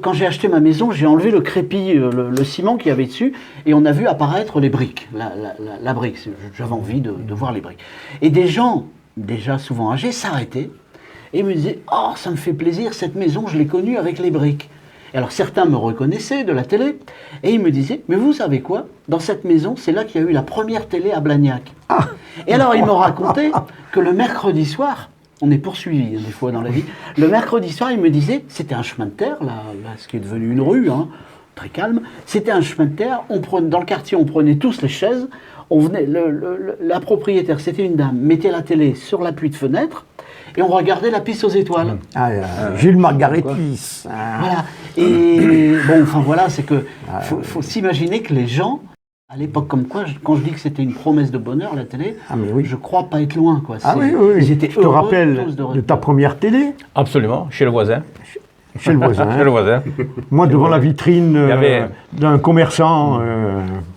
quand j'ai acheté ma maison, j'ai enlevé le crépi, le ciment qu'il y avait dessus, et on a vu apparaître les briques, la brique. J'avais envie de voir les briques. Et des gens, déjà souvent âgés, s'arrêtaient et me disaient, oh, ça me fait plaisir, cette maison, je l'ai connue avec les briques. Et alors certains me reconnaissaient de la télé, et ils me disaient, mais vous savez quoi, dans cette maison, c'est là qu'il y a eu la première télé à Blagnac. Ah. Et alors ils m'ont raconté que le mercredi soir, on est poursuivi des fois dans la vie, le mercredi soir, ils me disaient, c'était un chemin de terre, là ce qui est devenu une rue, hein, très calme, c'était un chemin de terre, dans le quartier, on prenait tous les chaises, on venait, la propriétaire, c'était une dame, mettait la télé sur l'appui de fenêtre, et on regardait la piste aux étoiles. Jules Margaretis. Voilà. Et bon, enfin voilà, c'est que faut s'imaginer que les gens, à l'époque comme quoi, quand je dis que c'était une promesse de bonheur, la télé, je crois pas être loin. Quoi. Oui. Ils étaient je te rappelle de ta première télé. Absolument, chez le voisin. Chez le voisin. Chez le voisin. Moi, devant la vitrine d'un commerçant.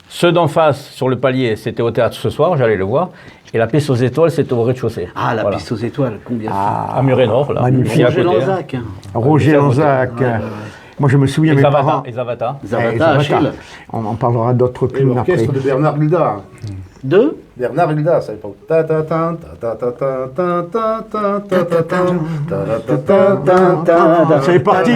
Ceux d'en face, sur le palier, c'était au théâtre ce soir, j'allais le voir. Et la piste aux étoiles, c'était au rez-de-chaussée. Ah, la piste aux étoiles, combien à Muret-Nord, là. Magnifique. Roger Lanzac. Roger Lanzac. Moi, je me souviens, mes parents... Et Zavata. Zavata, Achille. On en parlera d'autres Et films après. l'orchestre de Bernard Hulda. De Bernard Hulda, à l'époque. C'est parti.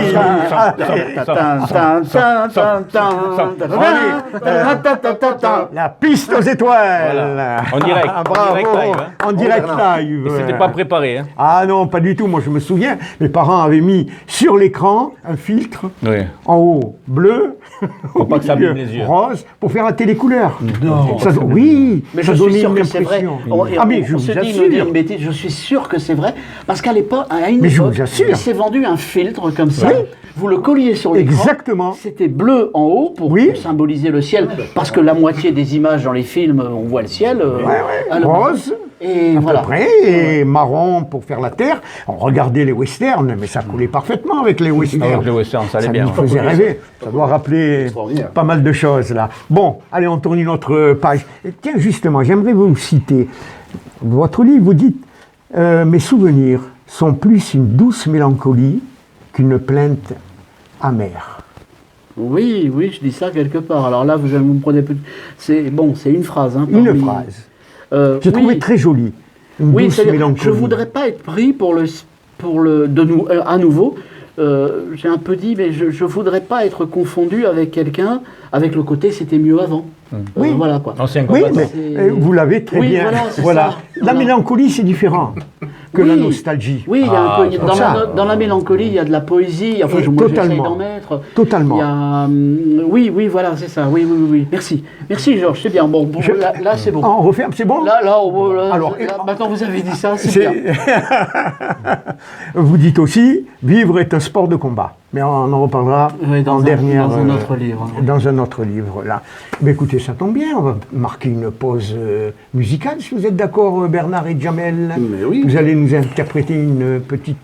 La piste aux étoiles. Voilà. En direct. Bravo. En direct live. Hein. En direct live. Et c'était pas préparé. Hein. Ah non, pas du tout. Moi, je me souviens, mes parents avaient mis sur l'écran un filtre. Oui. En haut, bleu. Pour pas que ça abîme les yeux. Rose, pour faire la télécouleur. Non. Oui. Mais ça je suis donnait sûr une que c'est vrai. Ah, mais je on vous se dit, assure. nous dire une bêtise, je suis sûr que c'est vrai. Parce qu'à l'époque, à une Mais je époque, vous assure. il s'est vendu un filtre comme ça. Oui. Vous le colliez sur l'écran. Exactement. C'était bleu en haut pour symboliser le ciel. Parce que la moitié des images dans les films, on voit le ciel. Rose. Et à voilà. peu près, et marron pour faire la terre. On regardait les westerns, mais ça coulait parfaitement avec les westerns. Avec les westerns, ça allait bien. nous faisait rêver. Ça doit rappeler pas mal de choses, là. Bon, allez, on tourne une autre page. Et tiens, justement, j'aimerais vous citer. Votre livre, vous dites « Mes souvenirs sont plus une douce mélancolie qu'une plainte amère. » Oui, je dis ça quelque part. Alors là, vous me prenez plus. C'est une phrase. Hein, une phrase. J'ai trouvé très jolie. Une douce mélancolie. Je voudrais pas être pris à nouveau. J'ai un peu dit, mais je voudrais pas être confondu avec quelqu'un, avec le côté c'était mieux avant. Oui, voilà quoi. Ancien oui, combattant. mais vous l'avez très bien. Voilà. La mélancolie, c'est différent que la nostalgie. Oui, il y a un peu, dans la mélancolie, il y a de la poésie. Enfin, moi, j'essaie d'en mettre. Totalement. Il y a, oui, voilà, c'est ça. Oui. Merci, Georges. C'est bien. Bon, là, c'est bon. On referme, c'est bon. Là, maintenant vous avez dit ça, c'est bien. Vous dites aussi, vivre est un sport de combat. Mais on en reparlera dans un autre livre. Dans un autre livre, là. Mais écoutez, ça tombe bien, on va marquer une pause musicale, si vous êtes d'accord, Bernard et Jamel. Mais oui. Vous allez nous interpréter une petite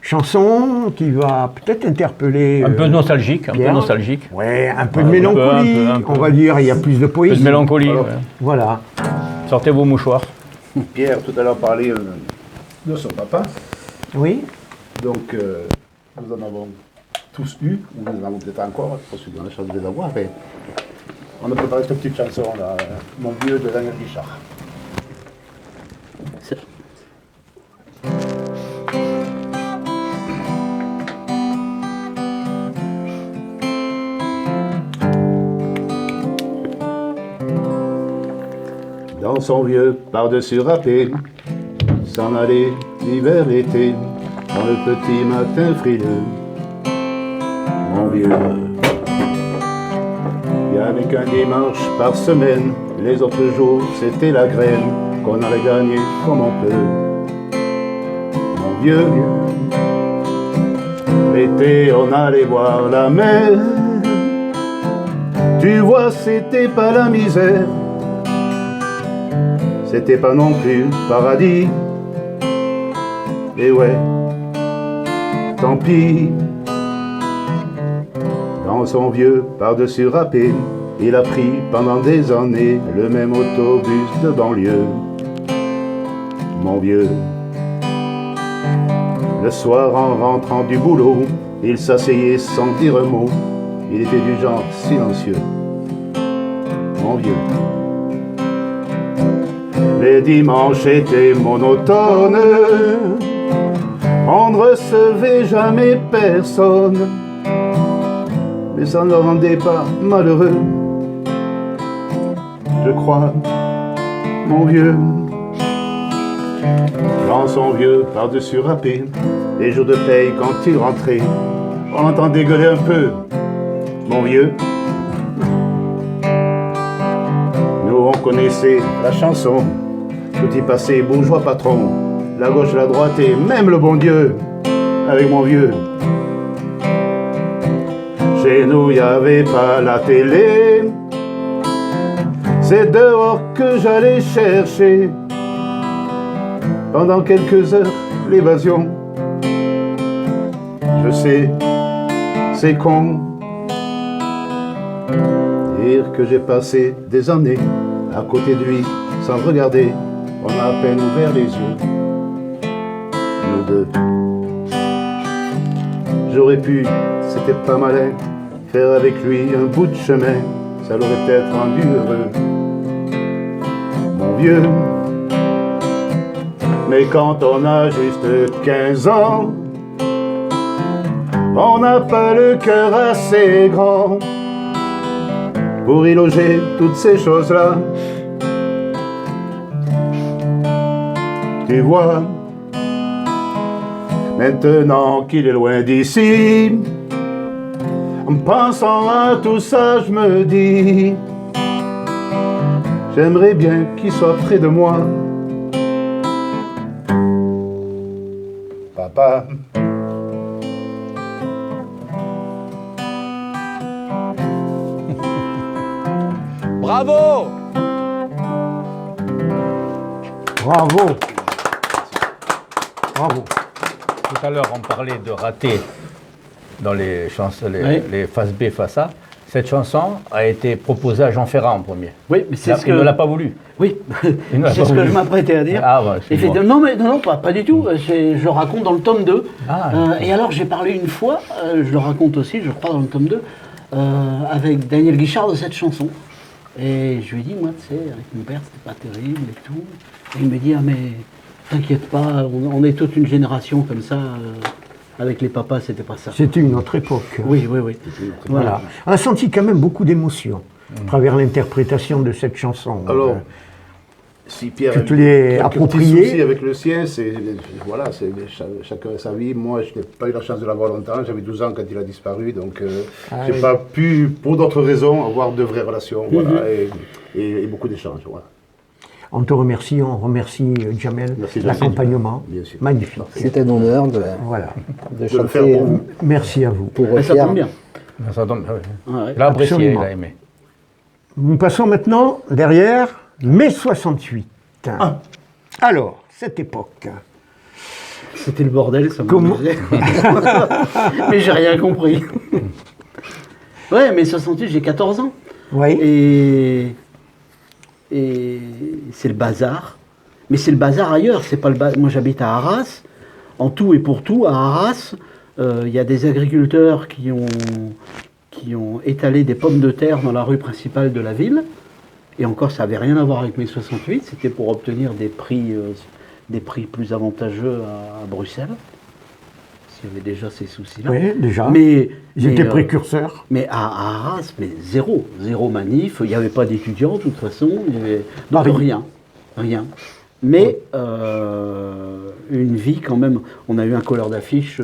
chanson qui va peut-être interpeller... Un peu nostalgique, Ouais, un peu de mélancolie, un peu. On va dire, il y a plus de poésie. Un peu de mélancolie, Voilà. Sortez vos mouchoirs. Pierre, tout à l'heure, parlait de son papa. Oui. Donc, nous en avons tous eu, ou nous en avons peut-être encore, je suis dans la chance de les avoir, mais on a préparé cette petite chanson, là, Mon vieux de Daniel Guichard. dans son vieux par-dessus râpé, s'en aller l'hiver, l'été, dans le petit matin frileux. Mon vieux, il y avait qu'un dimanche par semaine, les autres jours c'était la graine qu'on allait gagner comme on peut. Mon vieux, l'été on allait voir la mer, tu vois c'était pas la misère, c'était pas non plus le paradis. Et ouais, tant pis. Dans son vieux par-dessus râpé, il a pris pendant des années le même autobus de banlieue. Mon vieux, le soir en rentrant du boulot, il s'asseyait sans dire un mot, il était du genre silencieux. Mon vieux, les dimanches étaient monotones, on ne recevait jamais personne, mais ça ne le rendait pas malheureux. Je crois, mon vieux, dans son vieux par-dessus râpé, les jours de paye quand il rentrait, on entendait gueuler un peu, mon vieux. Nous on connaissait la chanson, tout y passait bourgeois patron, la gauche, la droite et même le bon Dieu, avec mon vieux. Chez nous, y avait pas la télé, c'est dehors que j'allais chercher, pendant quelques heures, l'évasion. Je sais, c'est con, dire que j'ai passé des années à côté de lui, sans le regarder, on a à peine ouvert les yeux. Nous deux. J'aurais pu, c'était pas malin, faire avec lui un bout de chemin, ça l'aurait peut-être rendu heureux. Mon vieux, mais quand on a juste 15 ans, on n'a pas le cœur assez grand pour y loger toutes ces choses-là. Tu vois, maintenant qu'il est loin d'ici, en pensant à tout ça, je me dis, j'aimerais bien qu'il soit près de moi. Papa. Bravo! Bravo. Bravo. Tout à l'heure, on parlait de raté dans les chansons, Oui. les faces B, face A. Cette chanson a été proposée à Jean Ferrat en premier. Oui, mais c'est ce Il que... ne l'a pas voulu. Oui, Il ne l'a c'est pas ce que voulu. je m'apprêtais à dire. Ah, ouais, excuse-moi. Non, mais non, pas du tout. Je le raconte dans le tome 2. Ah, Et alors, j'ai parlé une fois, je le raconte aussi, je crois, dans le tome 2, avec Daniel Guichard de cette chanson. Et je lui ai dit, moi, tu sais, avec mon père, c'était pas terrible et tout. Et il me dit, ah, mais t'inquiète pas, on est toute une génération comme ça. Avec les papas, c'était pas ça. C'était une autre époque. Oui. Voilà. On a senti quand même beaucoup d'émotion à travers l'interprétation de cette chanson. Alors, si Pierre tu te l'es a quelques petits approprié. soucis avec le sien, c'est voilà, c'est chacun sa vie. Moi, je n'ai pas eu la chance de l'avoir longtemps. J'avais 12 ans quand il a disparu, donc j'ai oui. pas pu, pour d'autres raisons, avoir de vraies relations, voilà, et beaucoup d'échanges. Voilà. On te remercie, on remercie Jamel, Merci, l'accompagnement. bien sûr. Magnifique. C'est un honneur Voilà. de le faire chanter pour vous. Merci à vous. pour Mais ça Pierre. tombe bien. Ça tombe, ouais. Ouais. Il a apprécié, Absolument. il a aimé. Nous passons maintenant derrière mai 68. Alors, cette époque. C'était le bordel, ça Comment- m'amusait. Mais j'ai rien compris. Ouais, mais 68, j'ai 14 ans. Oui. Et c'est le bazar. Mais c'est le bazar ailleurs. C'est pas le Moi, j'habite à Arras. En tout et pour tout, à Arras, il y a des agriculteurs qui ont étalé des pommes de terre dans la rue principale de la ville. Et encore, ça n'avait rien à voir avec mai 68. C'était pour obtenir des prix plus avantageux à Bruxelles. S'il y avait déjà ces soucis-là. Oui, déjà. Mais, Ils étaient mais, précurseurs. mais à Arras, mais zéro manif, il n'y avait pas d'étudiants de toute façon, il y avait donc Paris. rien. rien. Mais une vie quand même. On a eu un colleur d'affiche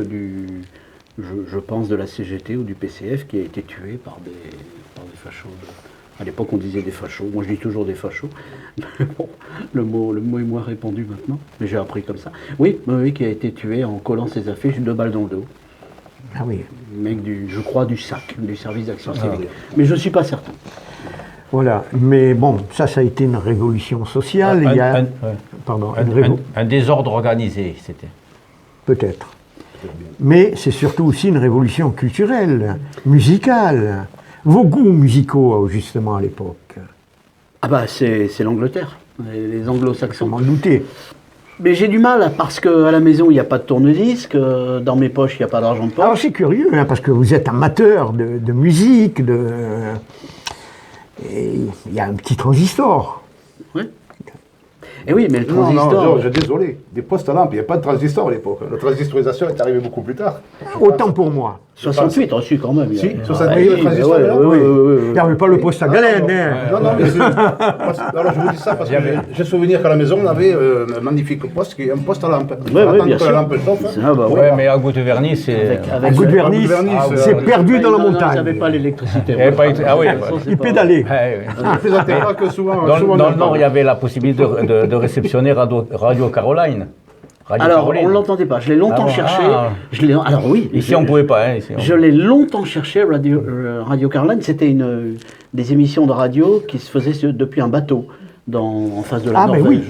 je pense de la CGT ou du PCF qui a été tué par des fachos. À l'époque, on disait des fachos. Moi, je dis toujours des fachos. Bon, le mot est moins répandu maintenant, mais j'ai appris comme ça. Oui, qui a été tué en collant ses affiches, 2 balles dans le dos. Ah oui. Mec je crois du SAC, du service d'action civique. Mais je ne suis pas certain. Voilà. Mais bon, ça a été une révolution sociale. Il y a... Pardon, un désordre organisé, c'était. Peut-être. Mais c'est surtout aussi une révolution culturelle, musicale. Vos goûts musicaux, justement, à l'époque. Ah bah, c'est l'Angleterre, les anglo-saxons. M'en douter. Mais j'ai du mal, parce qu'à la maison, il n'y a pas de tourne-disque, dans mes poches, il n'y a pas d'argent de poche. Alors c'est curieux, hein, parce que vous êtes amateur de musique, et il y a un petit transistor. Oui. Et oui, mais le Non, transistor... Georges, désolé, des postes à lampe, il n'y a pas de transistor à l'époque. La transistorisation est arrivée beaucoup plus tard. Autant pour moi. 68, aussi quand même. Si, 68, Ah, le transistor, ouais, là, ouais, oui. Il n'y avait pas le poste à galène. Non, mais alors je vous dis ça parce que j'ai souvenir qu'à la maison, on avait un magnifique poste, qui est un poste à lampe. Ouais, Attendre bien que sûr. la lampe chauffe. Ah bah Ouais, mais à goutte de vernis, c'est. Un goût de vernis, c'est perdu dans la Non, ils montagne. n'avaient pas l'électricité. Il y avait pas ah oui, Il pédalait. Je ne plaisantais pas que souvent. Dans souvent le Nord, il y avait la possibilité de réceptionner Radio Caroline. Alors, on ne l'entendait pas. Je l'ai longtemps cherché. Alors oui. Ici, on ne pouvait pas. Hein, ici, Je l'ai longtemps cherché, Radio Caroline. C'était des émissions de radio qui se faisaient depuis un bateau en face de la Norvège. Mais oui.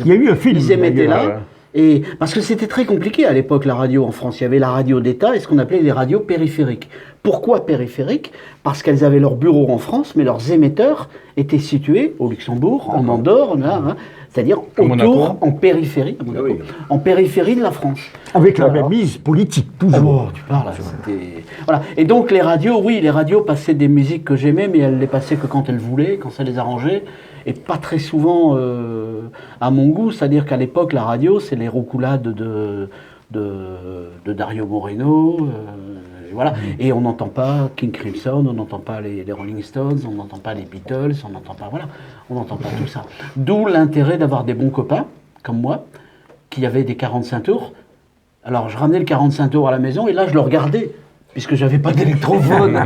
Il y a eu un film. Ils émettaient là. ouais. Et, parce que c'était très compliqué à l'époque, la radio en France. Il y avait la radio d'État et ce qu'on appelait les radios périphériques. Pourquoi périphériques? Parce qu'elles avaient leur bureau en France, mais leurs émetteurs étaient situés au Luxembourg, en Andorre, c'est-à-dire autour, en périphérie, en périphérie de la France. Avec la même mise politique, toujours. Tu parles, c'était... Voilà. Et donc les radios passaient des musiques que j'aimais, mais elles les passaient que quand elles voulaient, quand ça les arrangeait, et pas très souvent à mon goût. C'est-à-dire qu'à l'époque, la radio, c'est les roucoulades de Dario Moreno, voilà. Et on n'entend pas King Crimson, on n'entend pas les Rolling Stones, on n'entend pas les Beatles, on n'entend pas tout ça. D'où l'intérêt d'avoir des bons copains, comme moi, qui avaient des 45 tours. Alors je ramenais le 45 tours à la maison et là je le regardais, puisque j'avais pas d'électrophone.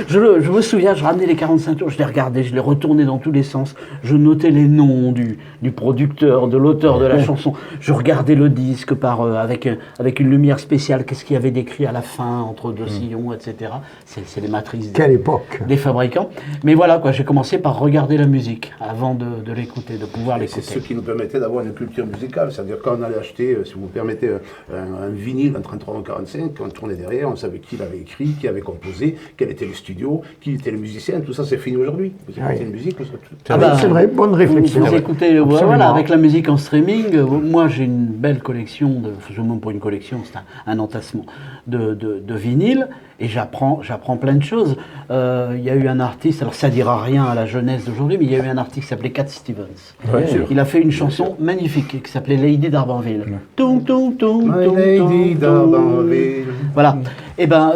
je me souviens, je ramenais les 45 tours, je les regardais, je les retournais dans tous les sens, je notais les noms du producteur, de l'auteur de la chanson, je regardais le disque avec une lumière spéciale, qu'est-ce qu'il y avait décrit à la fin, entre deux sillons, etc. C'est les matrices Quelle époque. des fabricants. Mais voilà, quoi, j'ai commencé par regarder la musique avant de l'écouter, de pouvoir C'est l'écouter. ce qui nous permettait d'avoir une culture musicale. C'est-à-dire quand on allait acheter, si vous me permettez, un vinyle, un 33 ou 45, on tournait derrière, on savait qui l'avait écrit, qui avait composé, quel était le studio, qui était le musicien, tout ça c'est fini aujourd'hui. Vous écoutez une musique, C'est vrai, bonne réflexion. Vous écoutez, voilà, avec la musique en streaming, moi j'ai une belle collection, je ne pas une collection, c'est un entassement de vinyles, et j'apprends plein de choses. Il y a eu un artiste, alors ça dira rien à la jeunesse d'aujourd'hui, mais il y a eu un artiste qui s'appelait Cat Stevens. Bien sûr. Il a fait une chanson magnifique qui s'appelait Lady d'Arbanville. Tung, tung, tung, My tung, Lady tung, d'Arbanville. Voilà. Et ben,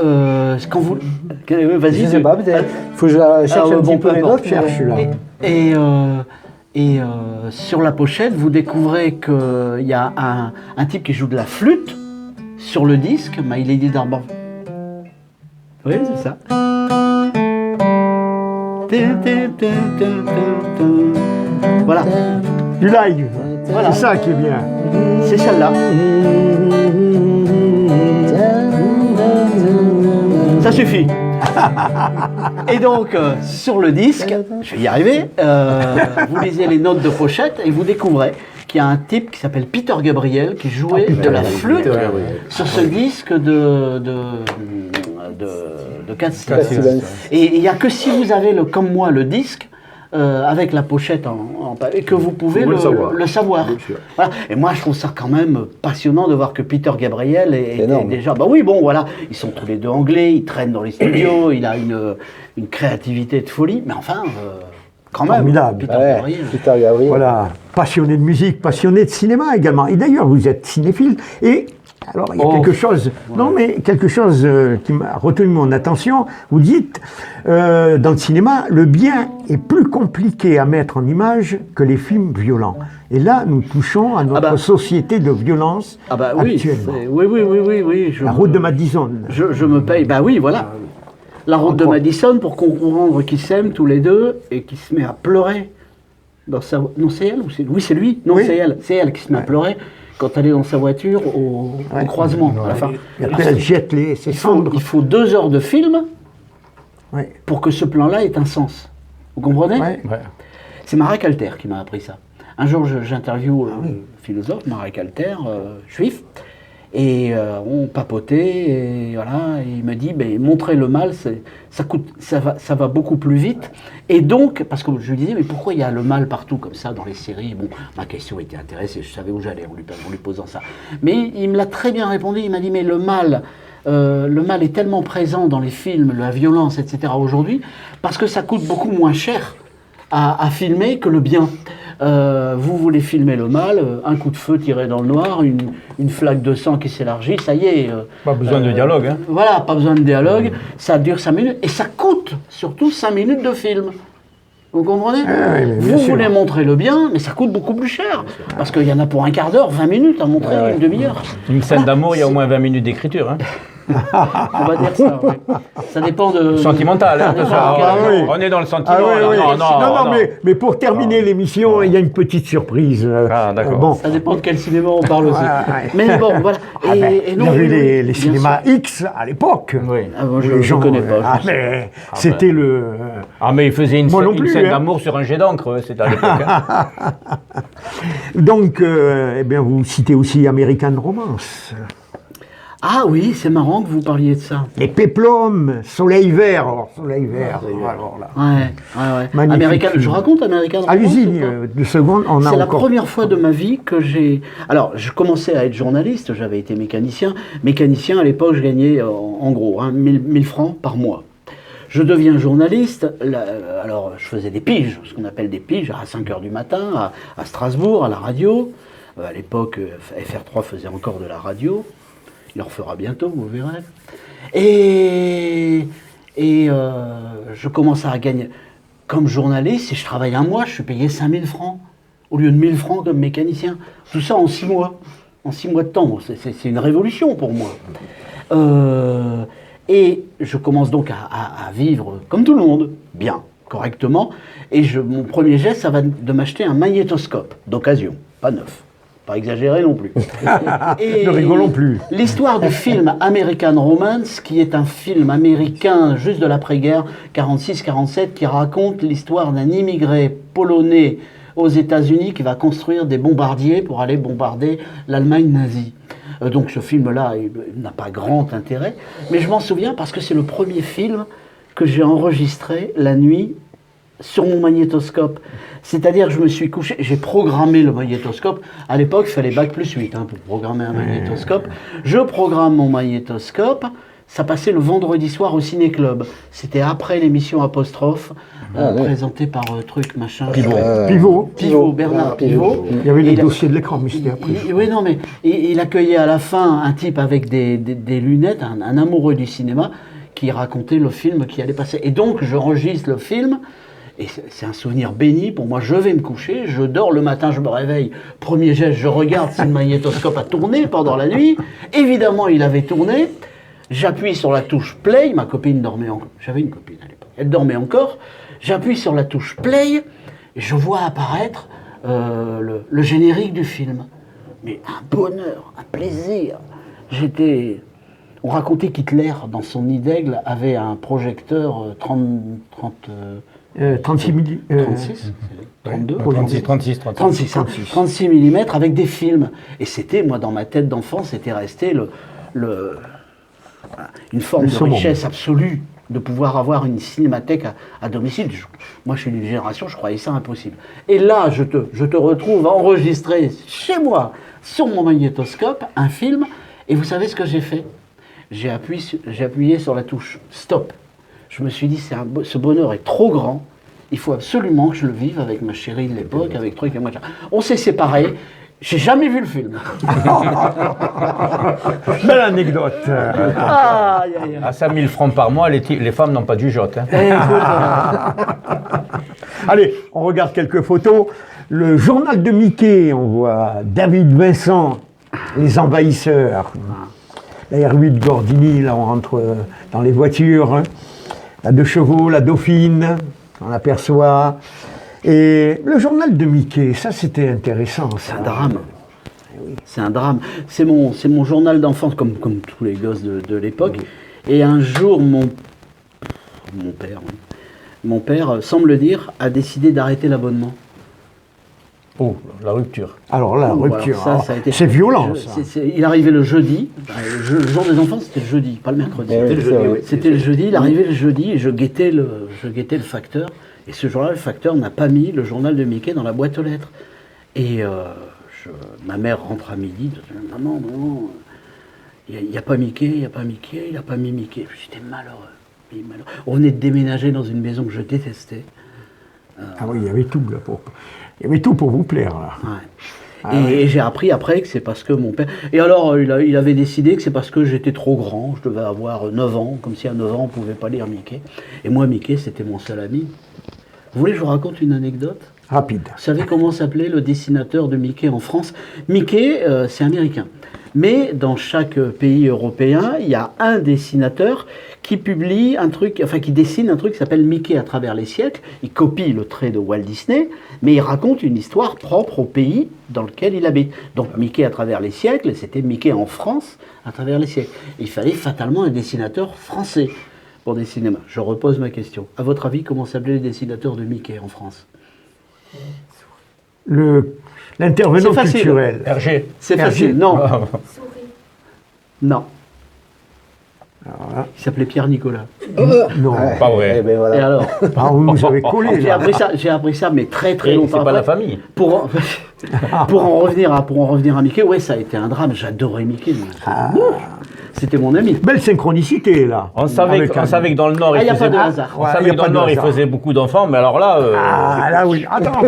quand vous... Vas-y. Je sais pas, peut-être. Faut que je cherche un petit peu les notes. Cherche là. Et sur la pochette, vous découvrez qu'il y a un type qui joue de la flûte sur le disque, My Lady d'Arbanville. Oui, c'est ça. Voilà. Du live. Voilà. C'est ça qui est bien. C'est celle-là. Ça suffit. Et donc, sur le disque, je vais y arriver, vous lisez les notes de pochette et vous découvrez qu'il y a un type qui s'appelle Peter Gabriel qui jouait de la flûte sur ce disque de Cat Stevens. Et il n'y a que si vous avez, comme moi, le disque, avec la pochette et que vous pouvez le savoir. Voilà. Et moi, je trouve ça quand même passionnant de voir que Peter Gabriel est déjà... Bah oui, bon, voilà, ils sont tous les deux anglais, ils traînent dans les studios, il a une créativité de folie, mais enfin, quand même, Formidable. Peter Gabriel. Peter Gabriel. Voilà, passionné de musique, passionné de cinéma également. Et d'ailleurs, vous êtes cinéphile. Et Alors, il y a quelque chose, non, mais quelque chose qui m'a retenu mon attention. Vous dites, dans le cinéma, le bien est plus compliqué à mettre en image que les films violents. Et là, nous touchons à notre société de violence actuellement. Oui. La route de Madison. Je me paye, bah oui, voilà. La route de Madison pour comprendre qu'ils s'aiment tous les deux et qui se met à pleurer. Non, c'est elle ou c'est... Oui, c'est lui. Non, c'est elle. C'est elle qui se met à pleurer quand elle est dans sa voiture au croisement. À la fin. Et après, elle jette ses cendres. Il faut 2 heures de film pour que ce plan-là ait un sens. Vous comprenez? C'est Marek Alter qui m'a appris ça. Un jour, j'interviewe un philosophe, Marek Alter, juif, et on papotait, et voilà, et il me dit, montrer le mal, ça va beaucoup plus vite. Et donc, parce que je lui disais, mais pourquoi il y a le mal partout comme ça dans les séries? Bon, ma question était intéressée, je savais où j'allais en lui posant ça. Mais il me l'a très bien répondu, il m'a dit, mais le mal est tellement présent dans les films, la violence, etc. aujourd'hui, parce que ça coûte beaucoup moins cher à filmer que le bien. Vous voulez filmer le mal, un coup de feu tiré dans le noir, une flaque de sang qui s'élargit, ça y est. Pas besoin de dialogue. Hein. Voilà, pas besoin de dialogue, ça dure 5 minutes, et ça coûte surtout 5 minutes de film. Vous comprenez? Vous voulez montrer le bien, mais ça coûte beaucoup plus cher. Parce qu'il y en a pour un quart d'heure, 20 minutes à montrer, une demi-heure. Une scène d'amour, il y a au moins 20 minutes d'écriture. Hein. On va dire ça, Ça dépend de... Sentimental, hein, on est dans le sentiment. Non, mais pour terminer l'émission, il y a une petite surprise. D'accord. Ça dépend de quel cinéma on parle aussi. Mais bon, voilà. Il y avait les cinémas X à l'époque. Je ne connais pas. C'était le... mais il faisait une scène d'amour sur un jet d'encre, c'était à l'époque. Donc, vous citez aussi American Romance. Ah oui, c'est marrant que vous parliez de ça. Les péplums, soleil vert, alors là. Ouais. American, je raconte American Romance. Allez-y, 2 secondes, on a encore. C'est la première fois de ma vie que j'ai... Alors, je commençais à être journaliste, j'avais été mécanicien. Mécanicien, à l'époque, je gagnais en gros 1000 francs par mois. Je deviens journaliste, alors je faisais des piges, ce qu'on appelle des piges, à 5h du matin, à Strasbourg, à la radio. À l'époque, FR3 faisait encore de la radio. Il en refera bientôt, vous verrez. Et je commence à gagner comme journaliste, et je travaille un mois, je suis payé 5000 francs, au lieu de 1000 francs comme mécanicien. Tout ça en 6 mois. En 6 mois de temps. C'est une révolution pour moi. Et je commence donc à vivre comme tout le monde, bien, correctement. Et mon premier geste, ça va de m'acheter un magnétoscope d'occasion, pas neuf. Pas exagéré non plus. Ne rigolons plus. L'histoire du film American Romance, qui est un film américain juste de l'après-guerre, 46-47, qui raconte l'histoire d'un immigré polonais aux États-Unis qui va construire des bombardiers pour aller bombarder l'Allemagne nazie. Donc ce film-là n'a pas grand intérêt, mais je m'en souviens parce que c'est le premier film que j'ai enregistré la nuit sur mon magnétoscope. C'est-à-dire que je me suis couché, j'ai programmé le magnétoscope. À l'époque, il fallait Bac+8 pour programmer un magnétoscope. Je programme mon magnétoscope. Ça passait le vendredi soir au Ciné-Club. C'était après l'émission Apostrophe, présentée par Bernard Pivot. Il y avait les dossiers de l'écran, mais c'était après. Il accueillait à la fin un type avec des lunettes, un amoureux du cinéma, qui racontait le film qui allait passer. Et donc, j'enregistre le film. Et c'est un souvenir béni pour moi. Je vais me coucher, je dors, le matin je me réveille. Premier geste, je regarde si le magnétoscope a tourné pendant la nuit. Évidemment, il avait tourné. J'appuie sur la touche play. Ma copine dormait encore. J'avais une copine à l'époque. Elle dormait encore. J'appuie sur la touche play. Et je vois apparaître le générique du film. Mais un bonheur, un plaisir. On racontait qu'Hitler, dans son nid d'aigle, avait un projecteur 36 mm avec des films. Et c'était, moi, dans ma tête d'enfant, c'était resté une forme de richesse absolue de pouvoir avoir une cinémathèque à domicile. Moi, je suis d'une génération, je croyais ça impossible. Et là, je te retrouve enregistré chez moi, sur mon magnétoscope, un film. Et vous savez ce que j'ai fait? J'ai appuyé sur la touche stop. Je me suis dit, ce bonheur est trop grand, il faut absolument que je le vive avec ma chérie de l'époque, avec truc et machin. On s'est séparés, J'ai jamais vu le film. Belle anecdote. Aïe, aïe, aïe. À 5 000 francs par mois, les femmes n'ont pas de jugeote. Hein. Eh, écoute, Allez, on regarde quelques photos. Le journal de Mickey, on voit David Vincent, les envahisseurs. La R8 Gordini, là on rentre dans les voitures. La 2 chevaux, la Dauphine, on aperçoit. Et le journal de Mickey, ça c'était intéressant. c'est un drame. C'est un drame. C'est mon journal d'enfance, comme tous les gosses de l'époque. Et un jour, mon père, sans me le dire, a décidé d'arrêter l'abonnement. Oh, la rupture. Alors là, la Voilà, rupture, ça, alors, ça a été- c'est violent ça. Il arrivait le jeudi. Le jour des enfants, c'était le jeudi, pas le mercredi. Eh oui, C'était le c'est jeudi. vrai. C'était le jeudi. Il arrivait le jeudi et je guettais le facteur. Et ce jour-là, le facteur n'a pas mis le journal de Mickey dans la boîte aux lettres. Et ma mère rentre à midi. Maman, il n'y a pas Mickey, il n'y a pas Mickey, il n'a pas mis Mickey. J'étais malheureux. On venait de déménager dans une maison que je détestais. Ah oui, il y avait tout là il y avait tout pour vous plaire là. Ouais. Et j'ai appris après que c'est parce que mon père... Et alors, il avait décidé que c'est parce que j'étais trop grand, je devais avoir 9 ans, comme si à 9 ans, on ne pouvait pas lire Mickey. Et moi, Mickey, c'était mon seul ami. Vous voulez que je vous raconte une anecdote ? Rapide. Vous savez comment s'appelait le dessinateur de Mickey en France ? Mickey, c'est américain. Mais dans chaque pays européen, il y a un dessinateur qui publie un truc, enfin qui dessine un truc qui s'appelle Mickey à travers les siècles. Il copie le trait de Walt Disney, mais il raconte une histoire propre au pays dans lequel il habite. Donc Mickey à travers les siècles, c'était Mickey en France à travers les siècles. Il fallait fatalement un dessinateur français pour des cinémas. Je repose ma question. À votre avis, comment s'appelaient les dessinateurs de Mickey en France ? L'intervenant C'est facile. culturel. Hergé. C'est Hergé. facile. Non. Souris. Non. Alors là, Il s'appelait Pierre Nicolas. non. Ouais. Pas vrai. Eh ben Et voilà. alors Ah, vous nous avez collé J'ai là. appris ça, mais très très Et longtemps c'est pas la après. famille. Pour en revenir à Mickey, ouais, ça a été un drame. J'adorais Mickey. Moi. C'était mon ami. Belle synchronicité là. On savait, Avec on savait que dans le Nord, Ah, il y a faisait pas de beaucoup- hasard. on Ouais, savait y a que dans pas le de Nord, il hasard. faisait beaucoup d'enfants, mais alors là, Ah là oui. Attends,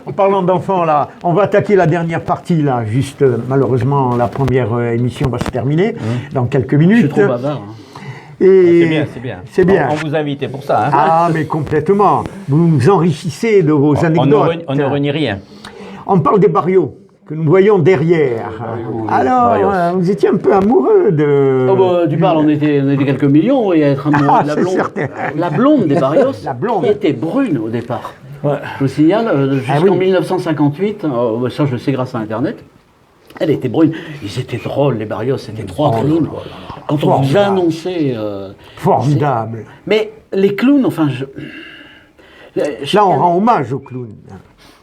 en parlant d'enfants là, on va attaquer la dernière partie là. Juste malheureusement la première émission va se terminer dans quelques Je minutes. suis trop bavard. Hein. Et c'est bien, c'est bien. C'est bien. On vous a invité pour ça. Hein. Ah mais complètement. Vous nous enrichissez de vos anecdotes. On ne renie rien. On parle des barrios que nous voyons derrière. Alors, Barrios. vous étiez un peu amoureux de... Oh bah, du parles, on était quelques millions et à être amoureux de la c'est blonde. certain. La blonde des Barrios, La blonde. qui était brune au départ. Ouais. Je vous signale, jusqu'en Ah oui. 1958, ça je le sais grâce à Internet, elle était brune. Ils étaient drôles, les Barrios, c'était 3 clowns. Quand on vous Formidable. annonçait... Formidable. Mais les clowns, enfin... Là, on rend hommage aux clowns.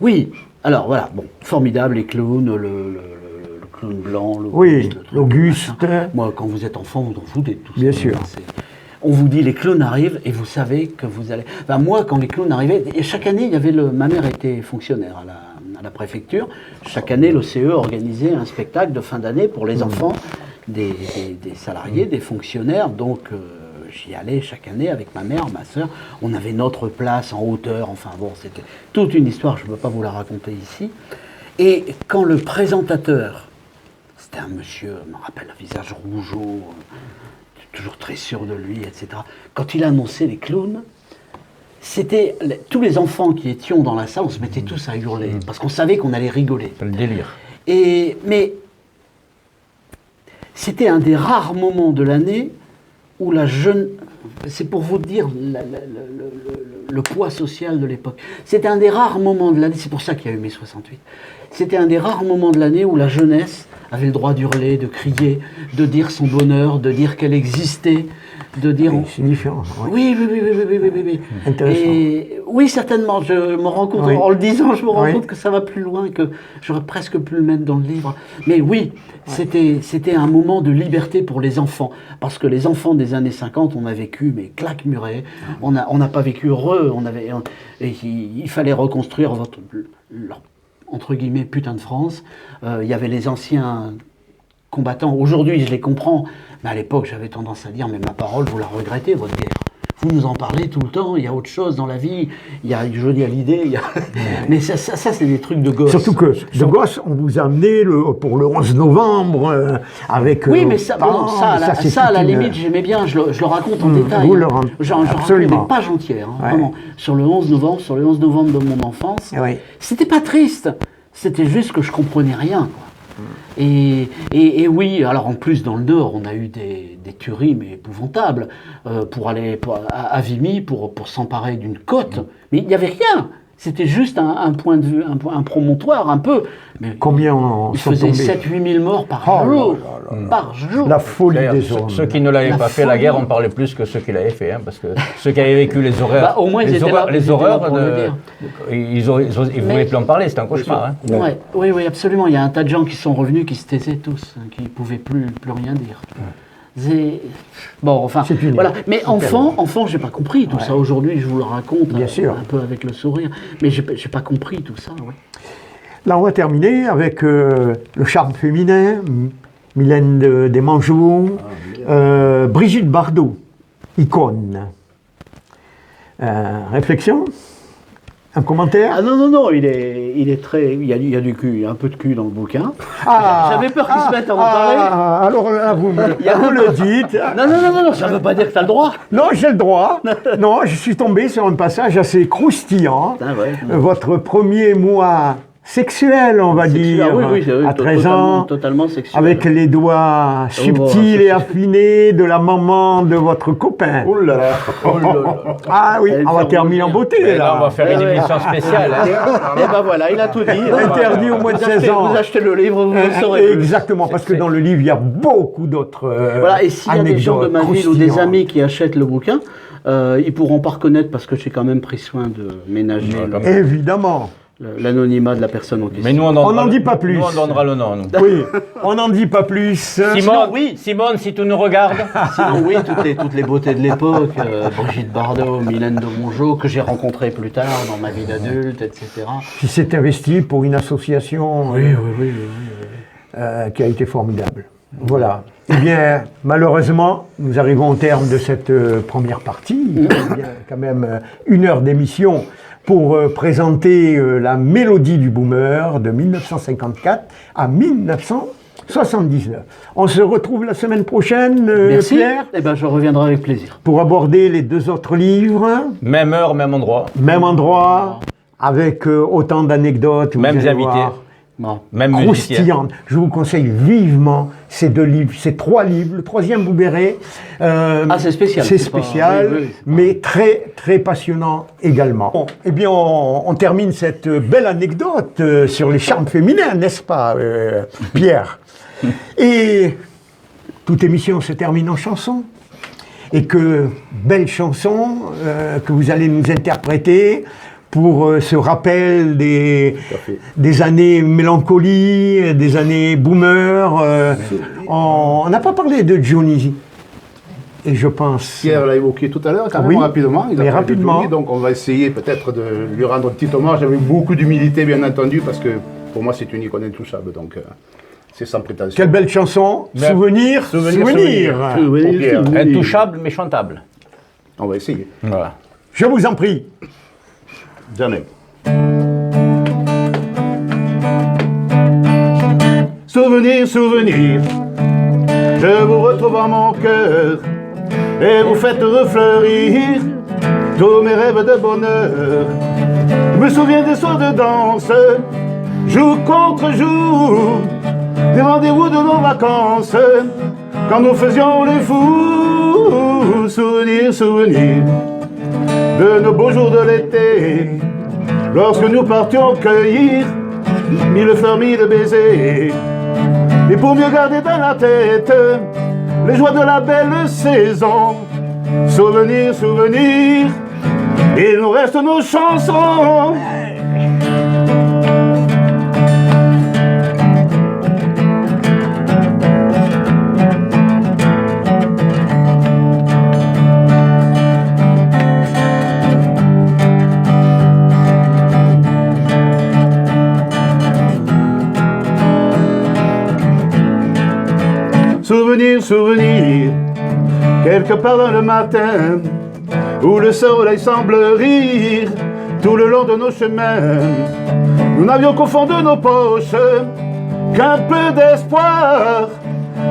Oui, alors voilà, bon, formidable, les clowns, le clown blanc, Oui, le truc, l'Auguste. machin. Moi, quand vous êtes enfant, vous en foutez de tout ça. Bien sûr. On vous dit, les clowns arrivent et vous savez que vous allez... Enfin, moi, quand les clowns arrivaient, et chaque année, il y avait ma mère était fonctionnaire à la préfecture. Chaque année, l'OCE organisait un spectacle de fin d'année pour les enfants des salariés, des fonctionnaires. Donc, j'y allais chaque année avec ma mère, ma soeur. On avait notre place en hauteur. Enfin bon, c'était toute une histoire, je ne peux pas vous la raconter ici. Et quand le présentateur, c'était un monsieur, je me rappelle, un visage rougeau, toujours très sûr de lui, etc. Quand il a annoncé les clowns, c'était tous les enfants qui étions dans la salle, on se mettait tous à hurler, parce qu'on savait qu'on allait rigoler. C'est le délire. Mais c'était un des rares moments de l'année où la jeune... C'est pour vous dire le poids social de l'époque. C'était un des rares moments de l'année, c'est pour ça qu'il y a eu mai 68. C'était un des rares moments de l'année où la jeunesse avait le droit d'hurler, de crier, de dire son bonheur, de dire qu'elle existait, de dire... Oui, c'est différent. Oui. Oui. Intéressant. Et oui, certainement. Je me rends compte, Oui. en le disant, je me rends Oui. compte que ça va plus loin, que j'aurais presque pu le mettre dans le livre. Mais oui, c'était un moment de liberté pour les enfants. Parce que les enfants des années 50, on a vécu, mais claque-muret. On n'a pas vécu heureux. Il fallait reconstruire leur, entre guillemets, putain de France. Il y avait les anciens combattants. Aujourd'hui, je les comprends. Mais à l'époque, j'avais tendance à dire, mais ma parole, vous la regrettez, votre guerre. vous nous en parlez tout le temps, il y a autre chose dans la vie, il y a Johnny Hallyday, mais ça c'est des trucs de gosse. Surtout que de gosse, on vous a amené pour le 11 novembre avec... Oui, mais ça, bon, c'est ça, à la toute une- limite, j'aimais bien, je le raconte en détail. vous le hein. racontez, J'en racontais absolument. des pages entières, hein, Ouais. vraiment. Sur le 11 novembre de mon enfance, Oui. c'était pas triste, c'était juste que je comprenais rien, quoi. Et oui, alors en plus dans le Nord, on a eu des tueries mais épouvantables pour aller à Vimy pour s'emparer d'une côte. Mais il n'y avait rien. C'était juste un point de vue, un promontoire un peu. Mais Combien en il sont faisait tombés 7-8 000 morts par Oh là jour. là là. Par jour. La folie D'ailleurs, des hommes. ceux qui ne l'avaient La pas fait la folie. guerre, on parlait plus que ceux qui l'avaient fait, hein, parce que ceux qui avaient vécu les horreurs, Bah, au moins, ils étaient là- ils les étaient là horreurs, pour le dire. ils ne voulaient plus en parler, c'était un cauchemar. Hein. Ouais, oui, absolument. Il y a un tas de gens qui sont revenus, qui se taisaient tous, hein, qui ne pouvaient plus rien dire. Bon, enfin, C'est une- voilà. Mais enfant, j'ai pas compris tout ça. Aujourd'hui, je vous le raconte Bien sûr. un peu avec le sourire. Mais j'ai pas compris tout ça. Ouais. Là, on va terminer avec le charme féminin, Mylène Desmangeaux, Brigitte Bardot, icône. Réflexion? Un commentaire? Ah non, il est très. Il y a du cul, il y a un peu de cul dans le bouquin. J'avais peur qu'il se mette à en parler. Alors là, vous le dites. Non, ça veut pas dire que t'as le droit. Non, j'ai le droit. Non, je suis tombé sur un passage assez croustillant. Ah ouais. Votre premier mois sexuel, on va dire, Ah oui, à 13 ans, totalement sexuel. avec les doigts subtils et affinés de la maman de votre copain. Oh là là, oh là là. Ah oui, Elle on va fait terminer en rebondir. beauté, Et là, on va faire une Ouais. émission spéciale. Hein. Et ben voilà, il a tout dit. Interdit au moins de 16 ans. Vous achetez le livre, vous le saurez plus. Exactement, parce que dans le livre, il y a beaucoup d'autres Voilà, et s'il y a des gens de ma anecdotes ville ou des croustillantes. amis qui achètent le bouquin, ils pourront pas reconnaître parce que j'ai quand même pris soin de ménager Évidemment. l'anonymat de la personne en question. Mais nous, On n'en dit pas plus. Nous, on donnera le nom. Nous. Oui, on n'en dit pas plus. Simone, si tu nous regardes. Sinon, oui, toutes les beautés de l'époque, Brigitte Bardot, Mylène Desmangeaux, que j'ai rencontrées plus tard dans ma vie d'adulte, etc. Qui s'est investi pour une association Oui. qui a été formidable. Voilà. Eh bien, malheureusement, nous arrivons au terme de cette première partie. Il y a quand même 1 heure d'émission pour présenter la mélodie du boomer de 1954 à 1979. On se retrouve la semaine prochaine, Merci. Pierre, Eh ben, je reviendrai avec plaisir. pour aborder les 2 autres livres, Même heure, même endroit. même endroit, avec autant d'anecdotes. vous Mêmes allez invités. voir. Bon. Même musicien. Croustillante. Je vous conseille vivement ces 2 livres, ces 3 livres. Le troisième, vous verrez. C'est spécial. C'est c'est pas- spécial, oui, c'est pas- mais très, très passionnant également. Bon, eh bien, on termine cette belle anecdote sur les charmes féminins, n'est-ce pas, Pierre? Et toute émission se termine en chanson. Et que belle chanson que vous allez nous interpréter pour ce rappel des années mélancolie, des années boomer. On n'a pas parlé de Johnny. Et je pense... Pierre l'a évoqué tout à l'heure, quand Oui, même rapidement. Il a mais parlé de rapidement. Johnny, donc on va essayer peut-être de lui rendre un petit hommage avec beaucoup d'humilité, bien entendu, parce que pour moi c'est une icône intouchable, donc c'est sans prétention. Quelle belle chanson. Bien. Souvenir, Souvenir, souvenir. Oui, Pour Pierre. oui. Intouchable, mais chantable. On va essayer. Voilà. Je vous en prie. Jamais. Souvenir, souvenir, je vous retrouve en mon cœur et vous faites refleurir tous mes rêves de bonheur. Je me souviens des soirs de danse, jour contre jour, des rendez-vous de nos vacances, quand nous faisions les fous. Souvenir, souvenir de nos beaux jours de l'été, lorsque nous partions cueillir 1000 fleurs, 1000 baisers. Et pour mieux garder dans la tête les joies de la belle saison, souvenir, souvenir, il nous reste nos chansons. Souvenir, souvenir, quelque part dans le matin, où le soleil semble rire tout le long de nos chemins. Nous n'avions qu'au fond de nos poches qu'un peu d'espoir,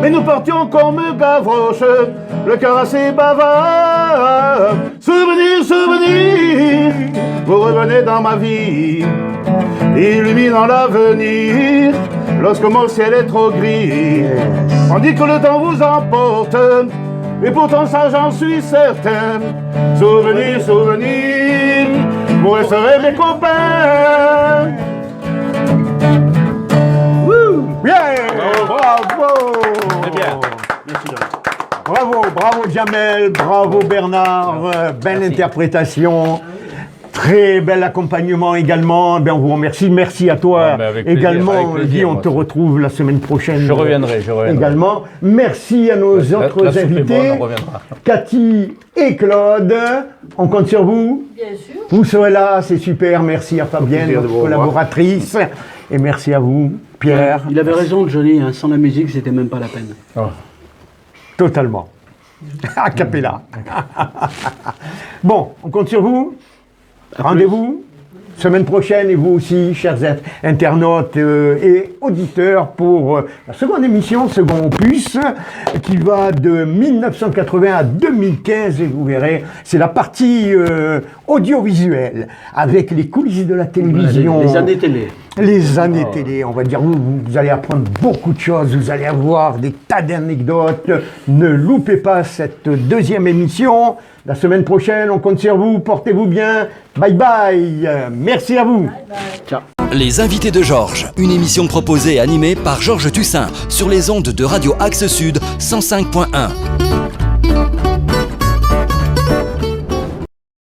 mais nous partions comme Gavroche, le cœur assez bavard. Souvenir, souvenir, vous revenez dans ma vie, illuminant l'avenir lorsque mon ciel est trop gris. On dit que le temps vous emporte, et pourtant ça j'en suis certain. Souvenir, souvenir, vous resterez mes copains. Bien, bravo. Très bien. Bravo, bravo Jamel, bravo Bernard, belle Merci. Interprétation. Très bel accompagnement également. Ben, on vous remercie. Merci à toi Ouais, mais avec plaisir, également. avec plaisir, Guy, on moi, te ça. retrouve la semaine prochaine. Je reviendrai, je reviendrai. Également. Merci à nos autres la soupe est invités. bonne, on reviendra. Cathy et Claude. On compte sur vous. Bien sûr. Vous serez là, c'est super. Merci à Fabienne, plaisir de notre vous revoir. collaboratrice. Et merci à vous, Pierre. Il avait raison, Johnny, hein, sans la musique, c'était même pas la peine. Totalement. A cappella. Bon, on compte sur vous. Rendez-vous semaine prochaine et vous aussi, chers internautes et auditeurs, pour la seconde émission, second opus, qui va de 1980 à 2015 et vous verrez, c'est la partie audiovisuelle avec les coulisses de la télévision. Les années télé. Les années télé, on va dire, vous allez apprendre beaucoup de choses, vous allez avoir des tas d'anecdotes. Ne loupez pas cette deuxième émission. La semaine prochaine, on compte sur vous, portez-vous bien. Bye bye, merci à vous. Ciao. Les invités de Georges, une émission proposée et animée par Georges Tussin sur les ondes de Radio Axe Sud 105.1.